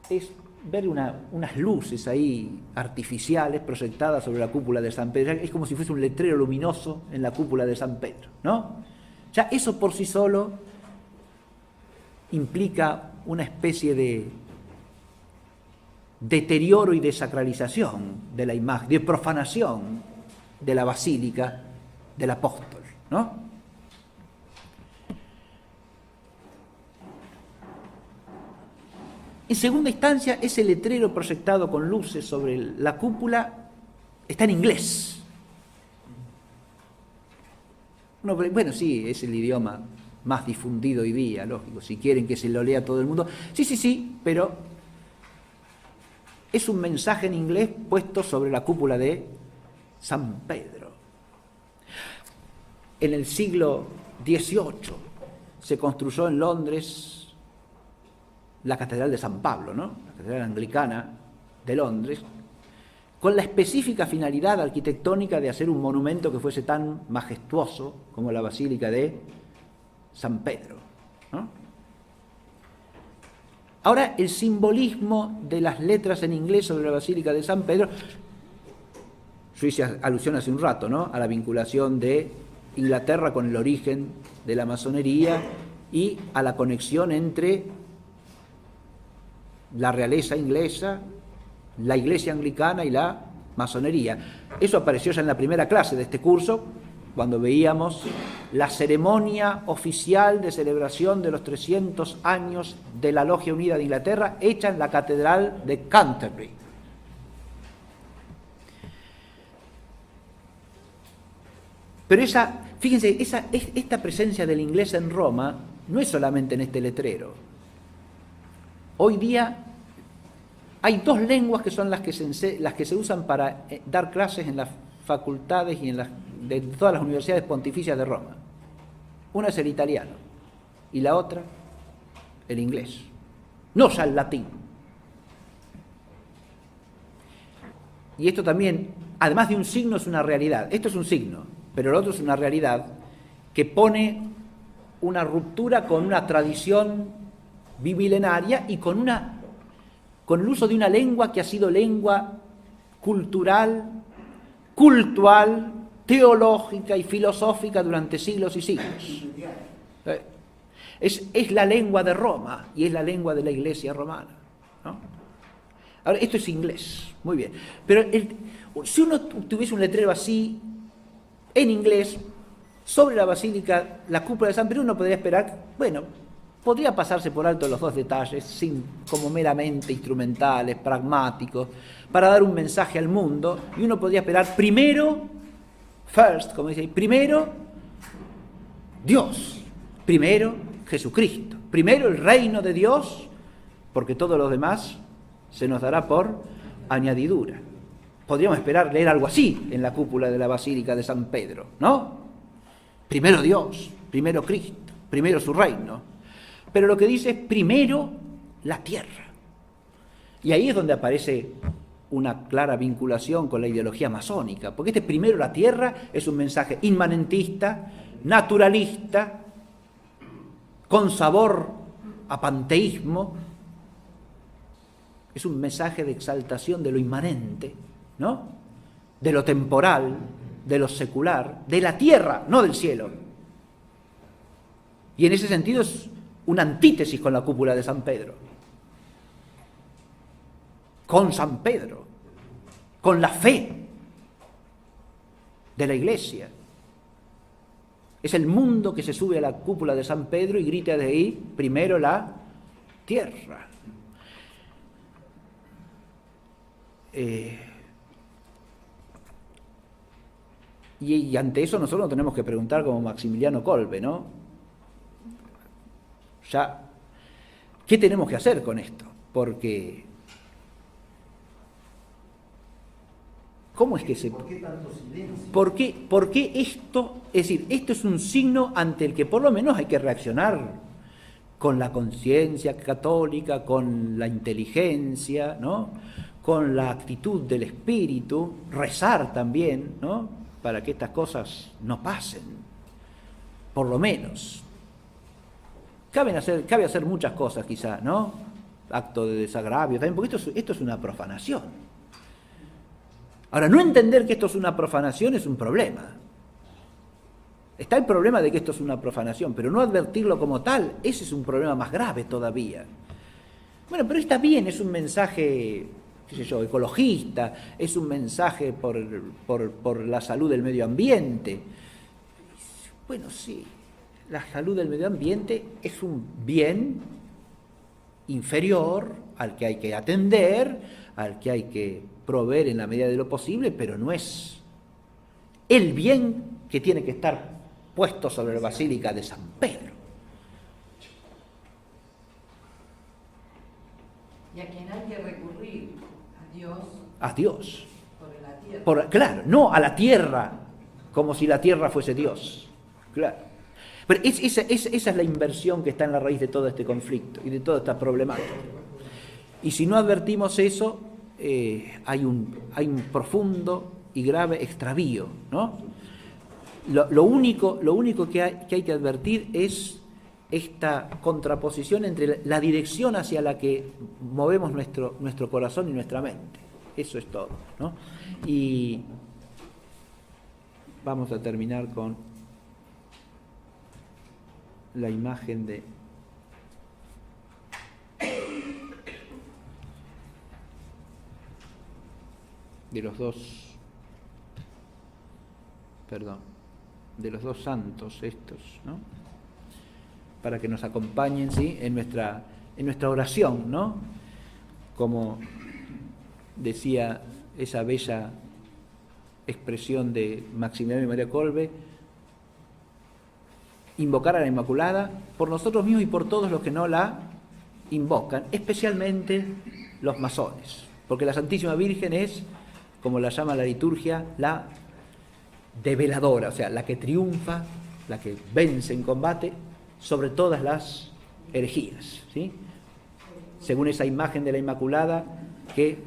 es ver unas luces ahí artificiales proyectadas sobre la cúpula de San Pedro. Es como si fuese un letrero luminoso en la cúpula de San Pedro, ¿no? Ya eso por sí solo implica una especie de deterioro y desacralización de la imagen, de profanación de la basílica del apóstol, ¿no? En segunda instancia, ese letrero proyectado con luces sobre la cúpula está en inglés. Bueno, sí, es el idioma más difundido hoy día, lógico, si quieren que se lo lea todo el mundo. Sí, pero es un mensaje en inglés puesto sobre la cúpula de San Pedro. En el siglo XVIII se construyó en Londres la Catedral de San Pablo, ¿no? La Catedral Anglicana de Londres, con la específica finalidad arquitectónica de hacer un monumento que fuese tan majestuoso como la Basílica de San Pedro, ¿no? Ahora, el simbolismo de las letras en inglés sobre la Basílica de San Pedro, yo hice alusión hace un rato, ¿no?, a la vinculación de Inglaterra con el origen de la masonería y a la conexión entre la realeza inglesa, la iglesia anglicana y la masonería. Eso apareció ya en la primera clase de este curso, cuando veíamos la ceremonia oficial de celebración de los 300 años de la Logia Unida de Inglaterra, hecha en la Catedral de Canterbury. Pero fíjense, esta presencia del inglés en Roma no es solamente en este letrero. Hoy día hay dos lenguas que son las que se usan para dar clases en las facultades y de todas las universidades pontificias de Roma. Una es el italiano y la otra el inglés, no ya el latín. Y esto también, además de un signo, es una realidad. Esto es un signo, pero el otro es una realidad que pone una ruptura con una tradición bimilenaria y con el uso de una lengua que ha sido lengua cultural, cultural, teológica y filosófica durante siglos y siglos. Es la lengua de Roma y es la lengua de la Iglesia romana, ¿no? Ahora, esto es inglés, muy bien. Pero si uno tuviese un letrero así, en inglés, sobre la basílica, la cúpula de San Pedro, uno podría esperar, bueno, podría pasarse por alto los dos detalles, como meramente instrumentales, pragmáticos, para dar un mensaje al mundo, y uno podría esperar primero, first, como dice ahí, primero Dios, primero Jesucristo, primero el reino de Dios, porque todo lo demás se nos dará por añadidura. Podríamos esperar leer algo así en la cúpula de la Basílica de San Pedro, ¿no? Primero Dios, primero Cristo, primero su reino. Pero lo que dice es primero la tierra. Y ahí es donde aparece una clara vinculación con la ideología masónica, porque primero la tierra es un mensaje inmanentista, naturalista, con sabor a panteísmo. Es un mensaje de exaltación de lo inmanente, ¿no? De lo temporal, de lo secular, de la tierra, no del cielo. Y en ese sentido es una antítesis con la cúpula de San Pedro. Con San Pedro, con la fe de la Iglesia. Es el mundo que se sube a la cúpula de San Pedro y grita de ahí, primero la tierra. Y ante eso nosotros nos tenemos que preguntar como Maximiliano Kolbe, ¿no? Ya, ¿qué tenemos que hacer con esto? Porque, ¿cómo es que se...? ¿Por qué tanto silencio? ¿Por qué esto? Es decir, esto es un signo ante el que por lo menos hay que reaccionar con la conciencia católica, con la inteligencia, ¿no? Con la actitud del espíritu, rezar también, ¿no? Para que estas cosas no pasen, por lo menos. Cabe hacer muchas cosas quizá, ¿no? Acto de desagravio también, porque esto es una profanación. Ahora, no entender que esto es una profanación es un problema. Está el problema de que esto es una profanación, pero no advertirlo como tal, ese es un problema más grave todavía. Bueno, pero está bien, es un mensaje, qué sé yo, ecologista, es un mensaje por la salud del medio ambiente. Bueno, sí, la salud del medio ambiente es un bien inferior al que hay que atender, al que hay que proveer en la medida de lo posible, pero no es el bien que tiene que estar puesto sobre la Basílica de San Pedro. Y a quien hay que recurrir, a Dios. A Dios. Sobre la tierra. Claro, no a la tierra, como si la tierra fuese Dios. Claro. Pero esa es la inversión que está en la raíz de todo este conflicto y de toda esta problemática. Y si no advertimos eso, hay un profundo y grave extravío, ¿no? Lo único que hay que advertir es esta contraposición entre la dirección hacia la que movemos nuestro corazón y nuestra mente. Eso es todo, ¿no? Y vamos a terminar con la imagen de los dos santos estos, ¿no? Para que nos acompañen, ¿sí?, en nuestra oración, ¿no? Como decía esa bella expresión de Maximiliano y María Kolbe, invocar a la Inmaculada por nosotros mismos y por todos los que no la invocan, especialmente los masones, porque la Santísima Virgen es, como la llama la liturgia, la develadora, o sea, la que triunfa, la que vence en combate sobre todas las herejías, ¿sí? Según esa imagen de la Inmaculada que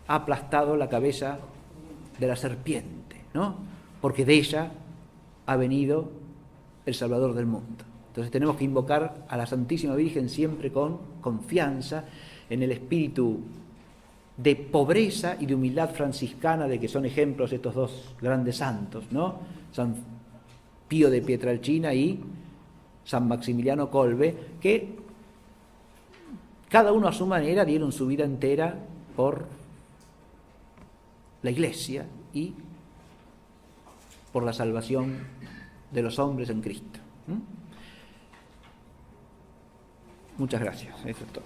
ha aplastado la cabeza de la serpiente, ¿no? Porque de ella ha venido el Salvador del mundo. Entonces tenemos que invocar a la Santísima Virgen siempre con confianza en el espíritu de pobreza y de humildad franciscana de que son ejemplos estos dos grandes santos, ¿no? San Pío de Pietrelcina y San Maximiliano Kolbe, que cada uno a su manera dieron su vida entera por la Iglesia y por la salvación de los hombres en Cristo. Muchas gracias. Eso es todo.